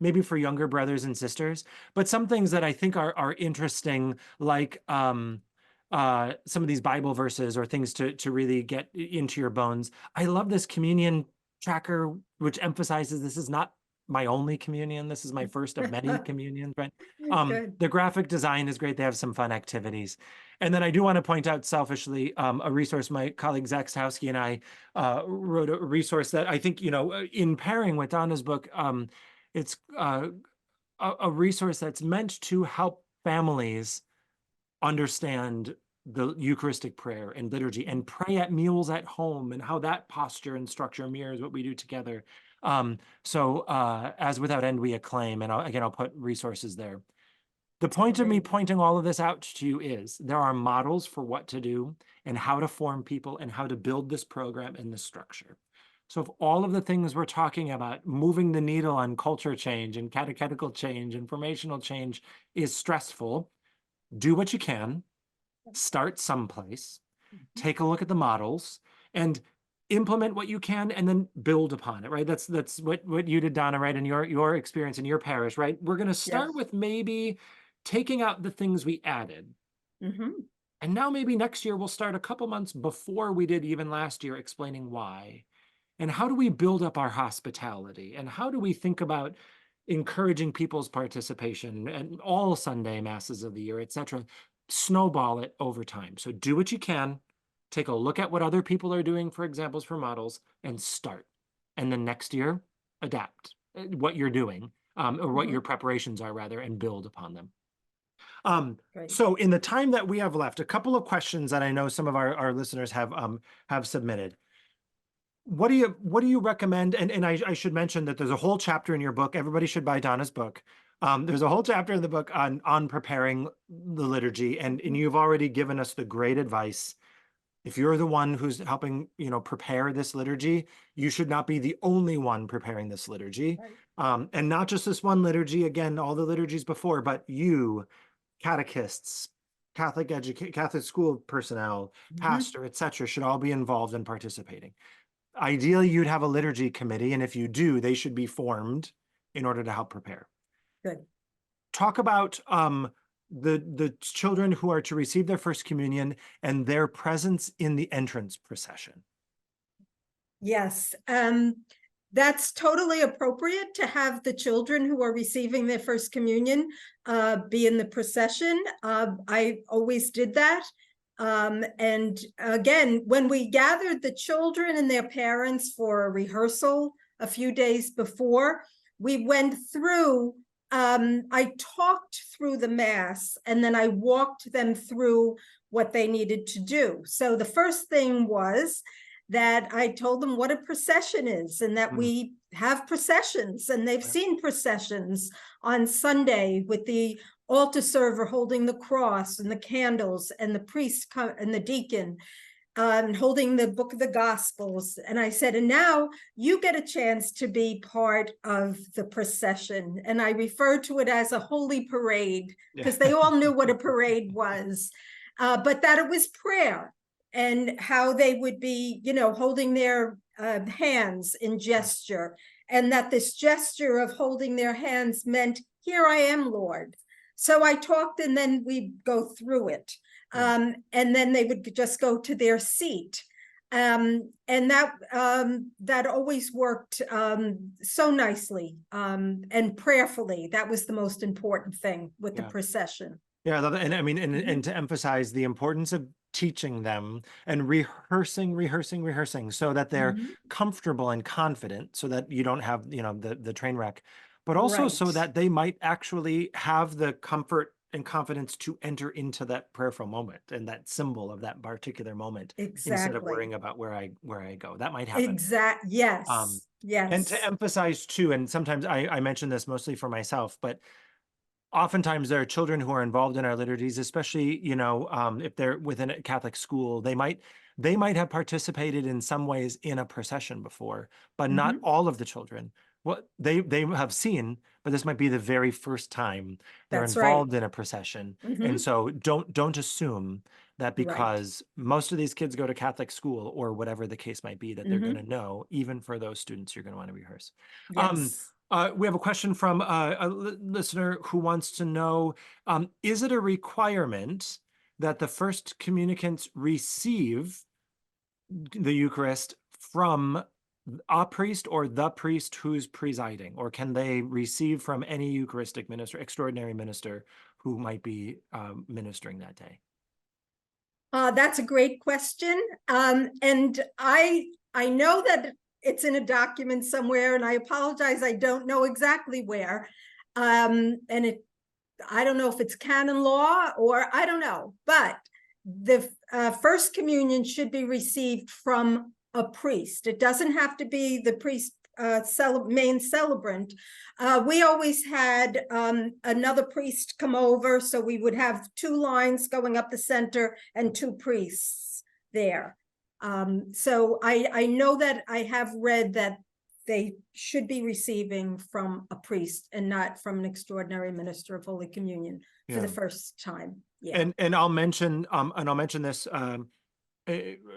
maybe for younger brothers and sisters, but some things that I think are interesting, like some of these Bible verses or things to really get into your bones. I love this communion tracker, which emphasizes this is not my only communion. This is my first of many communions, right? The graphic design is great. They have some fun activities. And then I do want to point out selfishly a resource. My colleague Zach Stowski and I wrote a resource that I think, in pairing with Donna's book, it's a resource that's meant to help families understand the Eucharistic prayer and liturgy and pray at meals at home and how that posture and structure mirrors what we do together. As without end we acclaim, and I'll put resources there. The point of me pointing all of this out to you is there are models for what to do and how to form people and how to build this program and this structure. So if all of the things we're talking about, moving the needle on culture change and catechetical change, informational change is stressful, do what you can, start someplace, take a look at the models, and implement what you can, and then build upon it, right? That's what you did, Donna, right? And your experience in your parish, right? We're going to start with maybe taking out the things we added. And now maybe next year we'll start a couple months before we did even last year, explaining why. And how do we build up our hospitality? And how do we think about encouraging people's participation and all Sunday masses of the year, etc.? Snowball it over time. So do what you can, take a look at what other people are doing for examples, for models, and start. And then next year, adapt what you're doing, or what your preparations are rather, and build upon them. So in the time that we have left, a couple of questions that I know some of our listeners have submitted. What do you recommend? And I should mention that there's a whole chapter in your book. Everybody should buy Donna's book. There's a whole chapter in the book on preparing the liturgy, and you've already given us the great advice. If you're the one who's helping, prepare this liturgy, you should not be the only one preparing this liturgy. And not just this one liturgy, again, all the liturgies before, but you, catechists, Catholic school personnel, pastor, etc., should all be involved in participating. Ideally, you'd have a liturgy committee, and if you do, they should be formed in order to help prepare. Good. Talk about the children who are to receive their first communion and their presence in the entrance procession. Yes, that's totally appropriate to have the children who are receiving their first communion be in the procession. I always did that. And again, when we gathered the children and their parents for a rehearsal a few days before, we went through, I talked through the Mass, and then I walked them through what they needed to do. So the first thing was that I told them what a procession is, and that we have processions, and they've seen processions on Sunday with the altar server holding the cross and the candles, and the priest and the deacon holding the book of the Gospels. And I said, and now you get a chance to be part of the procession. And I referred to it as a holy parade, because they all knew what a parade was, but that it was prayer, and how they would be, holding their hands in gesture, and that this gesture of holding their hands meant, here I am, Lord. So I talked, and then we'd go through it. Yeah. And then they would just go to their seat. And that always worked so nicely and prayerfully. That was the most important thing with the Yeah. procession. Yeah, and I mean, Mhm. and to emphasize the importance of teaching them and rehearsing, so that they're Mhm. comfortable and confident, so that you don't have, the train wreck, but also Right. so that they might actually have the comfort and confidence to enter into that prayerful moment and that symbol of that particular moment instead of Exactly. worrying about where I go. That might happen. Um, Yes. and to Yes. emphasize too, and sometimes I mention this mostly for myself, but oftentimes there are children who are involved in our liturgies, especially, if they're within a Catholic school, they might have participated in some ways in a procession before, but not Mhm. all of the children. What they have seen, but this might be the very first time they're That's right. involved in a procession. And Mhm. so don't assume that Right. because most of these kids go to Catholic school or whatever the case might be, that they're going to Mhm. know. Even for those students, you're going to want to rehearse. Um, Yes. we have a question from a listener who wants to know, is it a requirement that the first communicants receive the Eucharist from a priest or the priest who's presiding, or can they receive from any Eucharistic minister, extraordinary minister who might be ministering that day? That's a great question. And I know that it's in a document somewhere, and I apologize, I don't know exactly where. And I don't know if it's canon law or I don't know, but the First Communion should be received from a priest. It doesn't have to be the priest main celebrant. We always had another priest come over, so we would have two lines going up the center and two priests there. So I know that I have read that they should be receiving from a priest and not from an extraordinary minister of Holy Communion for the Yeah. first time. Yeah. And I'll mention this.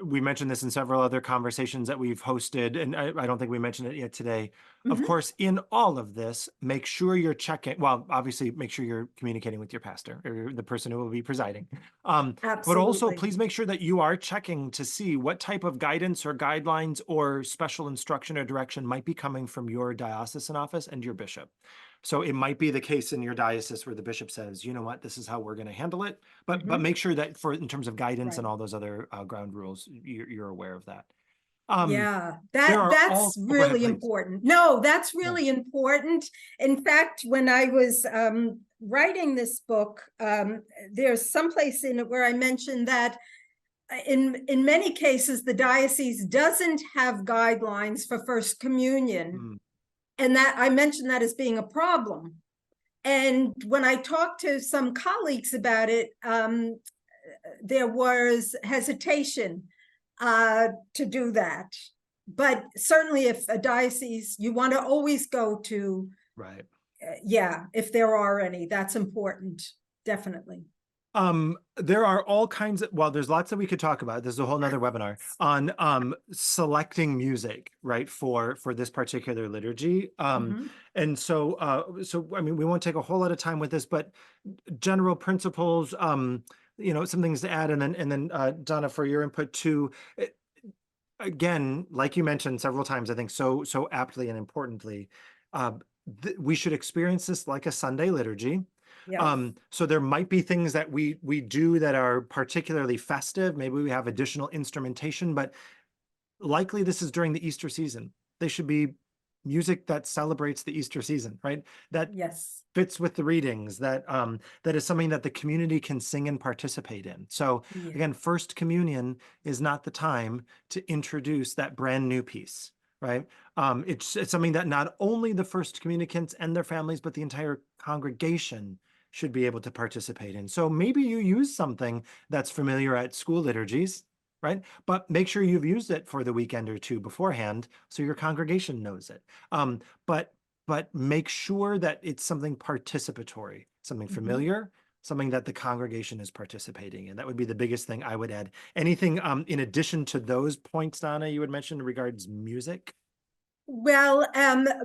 We mentioned this in several other conversations that we've hosted, and I don't think we mentioned it yet today. Of Mhm. course, in all of this, make sure you're checking. Well, obviously, make sure you're communicating with your pastor or the person who will be presiding. But also, Absolutely. please make sure that you are checking to see what type of guidance or guidelines or special instruction or direction might be coming from your diocesan office and your bishop. So it might be the case in your diocese where the bishop says, you know what, this is how we're going to handle it. But Mhm. make sure that in terms of guidance and Right. all those other ground rules, you're aware of that. Um, Yeah, there are that's all. Oh, go ahead, really please. important. No, that's Yeah. really important. In fact, when I was writing this book, there's someplace in it where I mentioned that in many cases the diocese doesn't have guidelines for First Communion, Mm, and that I mentioned that as being a problem. And when I talked to some colleagues about it, there was hesitation to do that. But certainly, if a diocese, you want to always go to, right. yeah, if there are any, that's important, definitely. There are all kinds of, well, there's lots that we could talk about. There's a whole nother webinar on selecting music, right, for this particular liturgy. Mhm. And so I mean, we won't take a whole lot of time with this, but general principles, some things to add, and then Donna, for your input too. Again, like you mentioned several times, I think so aptly and importantly, uh, we should experience this like a Sunday liturgy. Yep. So there might be things that we do that are particularly festive. Maybe we have additional instrumentation, but likely this is during the Easter season. They should be music that celebrates the Easter season, right? That Yes. fits with the readings, that is something that the community can sing and participate in. So Yeah. again, First Communion is not the time to introduce that brand new piece, right? It's something that not only the first communicants and their families, but the entire congregation should be able to participate in. So maybe you use something that's familiar at school liturgies, right? But make sure you've used it for the weekend or two beforehand so your congregation knows it. But make sure that it's something participatory, something Mhm. familiar, something that the congregation is participating in. That would be the biggest thing I would add. Anything in addition to those points, Donna, you would mention regards music? Well,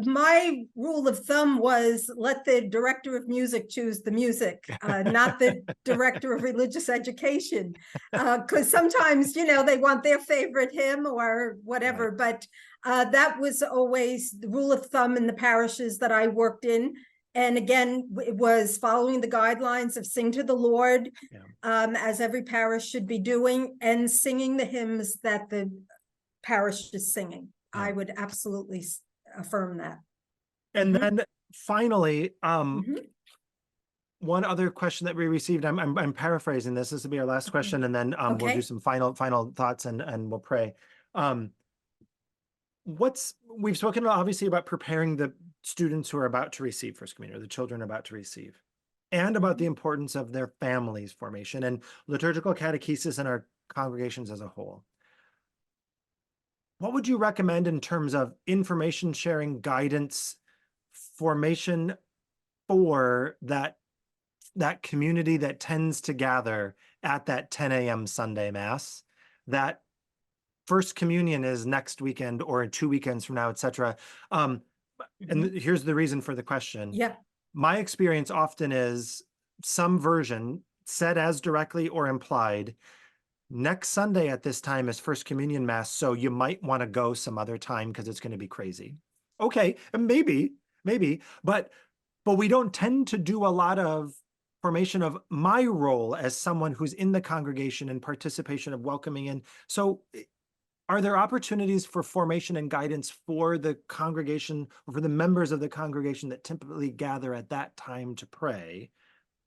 my rule of thumb was let the director of music choose the music, not the director of religious education, because sometimes, they want their favorite hymn or whatever. Right. But that was always the rule of thumb in the parishes that I worked in. And again, it was following the guidelines of Sing to the Lord, Yeah. as every parish should be doing, and singing the hymns that the parish is singing. Yeah. I would absolutely affirm that. And Mhm. then finally, Mhm. one other question that we received, I'm paraphrasing this. This will be our last Okay. question, and then we'll do Okay. some final thoughts and we'll pray. Um, we've spoken obviously about preparing the students who are about to receive First Communion, or the children about to receive, and about the Mhm. importance of their families' formation and liturgical catechesis in our congregations as a whole. What would you recommend in terms of information sharing, guidance, formation for that community that tends to gather at that 10 a.m. Sunday Mass, that First Communion is next weekend or 2 weekends from now, etc. Um, and Mhm. here's the reason for the question. Yeah. My experience often is some version said as directly or implied, next Sunday at this time is First Communion Mass, so you might want to go some other time because it's going to be crazy. Okay, maybe, but we don't tend to do a lot of formation of my role as someone who's in the congregation and participation of welcoming in. So are there opportunities for formation and guidance for the congregation or for the members of the congregation that typically gather at that time to pray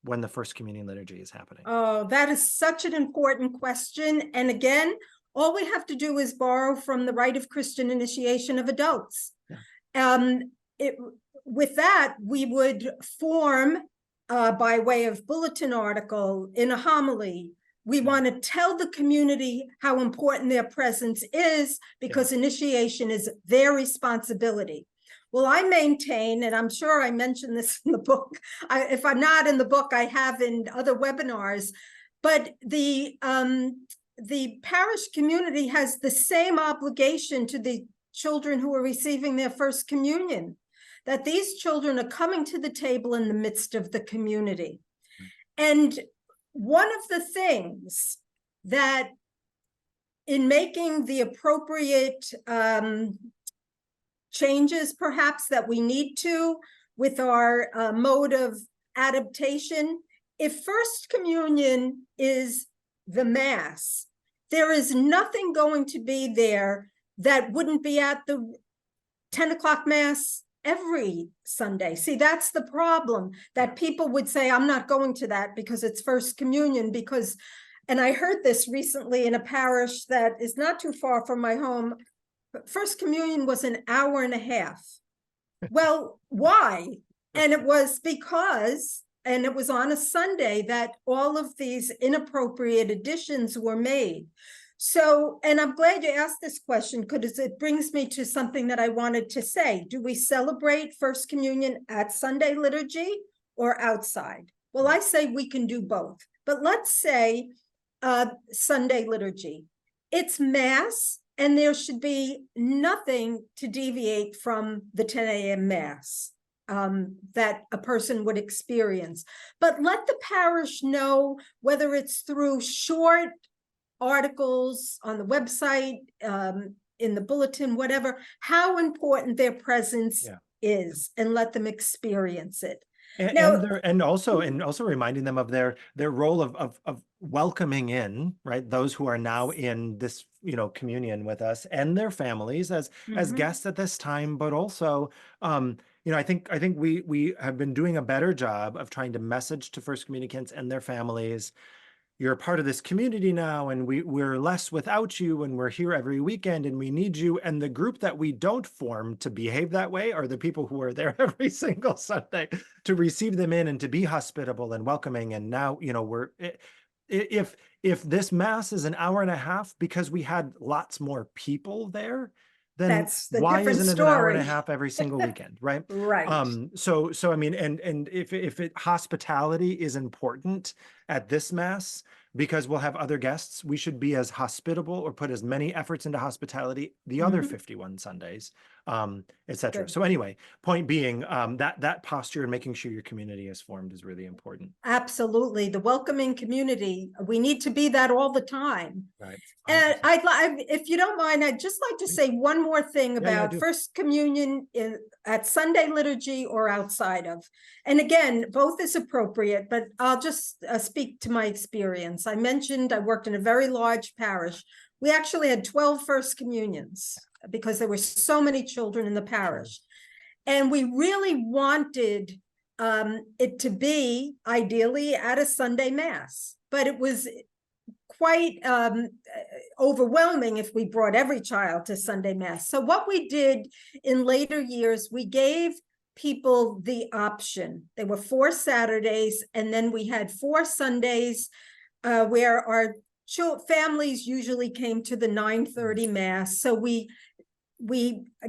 when the First Communion liturgy is happening? Oh, that is such an important question. And again, all we have to do is borrow from the rite of Christian initiation of adults. Yeah. Um, it, with that, we would form, by way of bulletin article, in a homily. We want to tell the community how important their presence is, because initiation is their responsibility. Well, I maintain, and I'm sure I mentioned this in the book, if I'm not in the book, I have in other webinars, but the parish community has the same obligation to the children who are receiving their First Communion, that these children are coming to the table in the midst of the community. And one of the things that, in making the appropriate changes perhaps that we need to with our mode of adaptation, if First Communion is the Mass, there is nothing going to be there that wouldn't be at the 10 o'clock Mass every Sunday. See, that's the problem, that people would say, I'm not going to that because it's First Communion, because, and I heard this recently in a parish that is not too far from my home, First Communion was an hour and a half. Well, why? And it was because, and it was on a Sunday, that all of these inappropriate additions were made. So, and I'm glad you asked this question, because it brings me to something that I wanted to say. Do we celebrate First Communion at Sunday liturgy or outside? Well, I say we can do both. But let's say Sunday liturgy. It's Mass, and there should be nothing to deviate from the 10 a.m. Mass that a person would experience. But let the parish know, whether it's through short articles on the website, in the bulletin, whatever, how important their presence is, and let them experience it. Now, And also reminding them of their role of welcoming in, right, those who are now in this communion with us and their families as guests at this time, but also I think we have been doing a better job of trying to message to First Communicants and their families, you're a part of this community now, and we're less without you, and we're here every weekend, and we need you. And the group that we don't form to behave that way are the people who are there every single Sunday to receive them in and to be hospitable and welcoming. And now, we're if this Mass is an hour and a half because we had lots more people there, then that's the why different isn't it an hour and a story. half every single weekend, right? Right. So I mean, and if hospitality is important, at this Mass, because we'll have other guests, we should be as hospitable or put as many efforts into hospitality the other 51 Sundays, etc. Good. So anyway, point being, that posture and making sure your community is formed is really important. Absolutely. The welcoming community. We need to be that all the time. Right. And if you don't mind, I'd just like to say one more thing about First Communion at Sunday liturgy or outside of. And again, both is appropriate, but I'll just speak to my experience. I mentioned I worked in a very large parish. We actually had 12 First Communions because there were so many children in the parish. And we really wanted it to be ideally at a Sunday Mass, but it was quite overwhelming if we brought every child to Sunday Mass. So what we did in later years, we gave people the option. There were 4 Saturdays, and then we had 4 Sundays where our families usually came to the 9:30 Mass. So we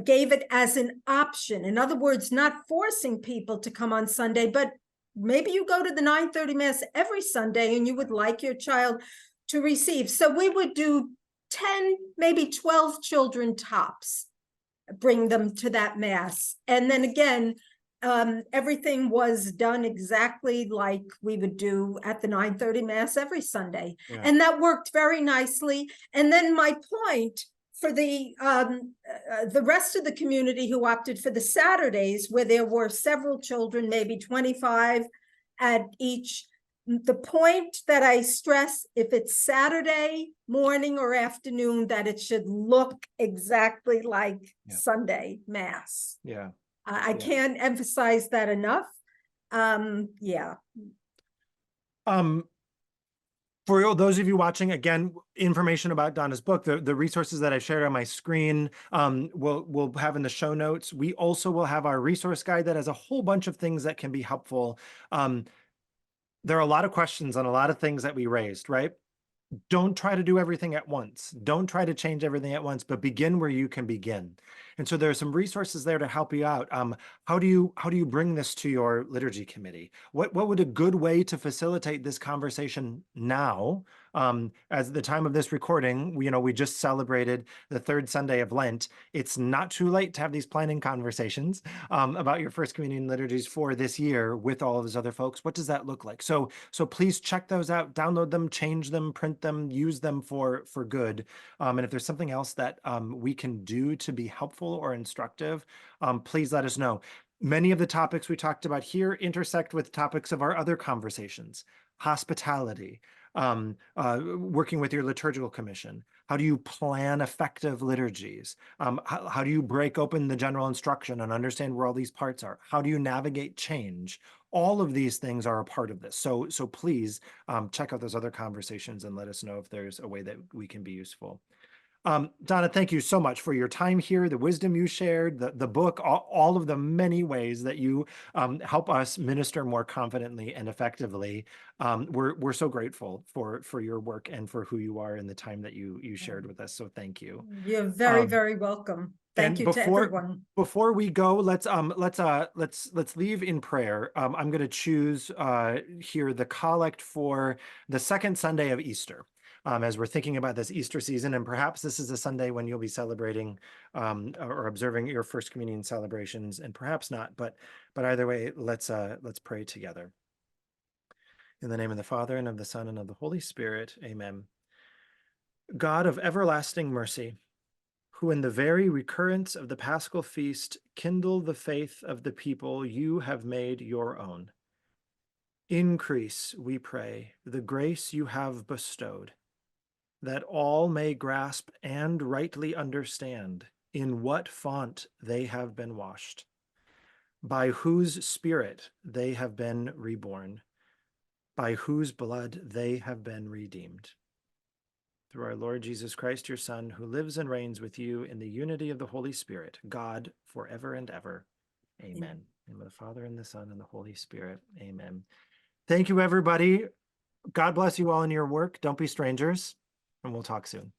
gave it as an option. In other words, not forcing people to come on Sunday, but maybe you go to the 9:30 Mass every Sunday and you would like your child to receive. So we would do 10, maybe 12 children tops, bring them to that Mass. And then again, everything was done exactly like we would do at the 9:30 Mass every Sunday. Yeah. And that worked very nicely. And then my point for the rest of the community who opted for the Saturdays, where there were several children, maybe 25 at each, the point that I stress, if it's Saturday morning or afternoon, that it should look exactly like Sunday Mass. Yeah. I can't emphasize that enough. For those of you watching, again, information about Donna's book, the resources that I shared on my screen, we'll have in the show notes. We also will have our resource guide that has a whole bunch of things that can be helpful. There are a lot of questions on a lot of things that we raised, right? Don't try to do everything at once. Don't try to change everything at once, but begin where you can begin. And so there are some resources there to help you out. How do you bring this to your liturgy committee? What would a good way to facilitate this conversation now? As the time of this recording, we just celebrated the 3rd Sunday of Lent. It's not too late to have these planning conversations about your First Communion liturgies for this year with all of those other folks. What does that look like? So please check those out, download them, change them, print them, use them for good. And if there's something else that we can do to be helpful or instructive, please let us know. Many of the topics we talked about here intersect with topics of our other conversations: hospitality, working with your liturgical commission. How do you plan effective liturgies? How do you break open the general instruction and understand where all these parts are? How do you navigate change? All of these things are a part of this. So please check out those other conversations and let us know if there's a way that we can be useful. Donna, thank you so much for your time here, the wisdom you shared, the book, all of the many ways that you help us minister more confidently and effectively. We're so grateful for your work and for who you are and the time that you shared with us. So thank you. You're very, very welcome. Thank you to everyone. Before we go, let's leave in prayer. I'm going to choose here the collect for the 2nd Sunday of Easter. As we're thinking about this Easter season, and perhaps this is a Sunday when you'll be celebrating or observing your First Communion celebrations, and perhaps not, but either way, let's pray together. In the name of the Father, and of the Son, and of the Holy Spirit, amen. God of everlasting mercy, who in the very recurrence of the Paschal feast kindle the faith of the people you have made your own, increase, we pray, the grace you have bestowed, that all may grasp and rightly understand in what font they have been washed, by whose Spirit they have been reborn, by whose blood they have been redeemed. Through our Lord Jesus Christ, your Son, who lives and reigns with you in the unity of the Holy Spirit, God, forever and ever. Amen. In the Father, and the Son, and the Holy Spirit. Amen. Thank you, everybody. God bless you all in your work. Don't be strangers. And we'll talk soon.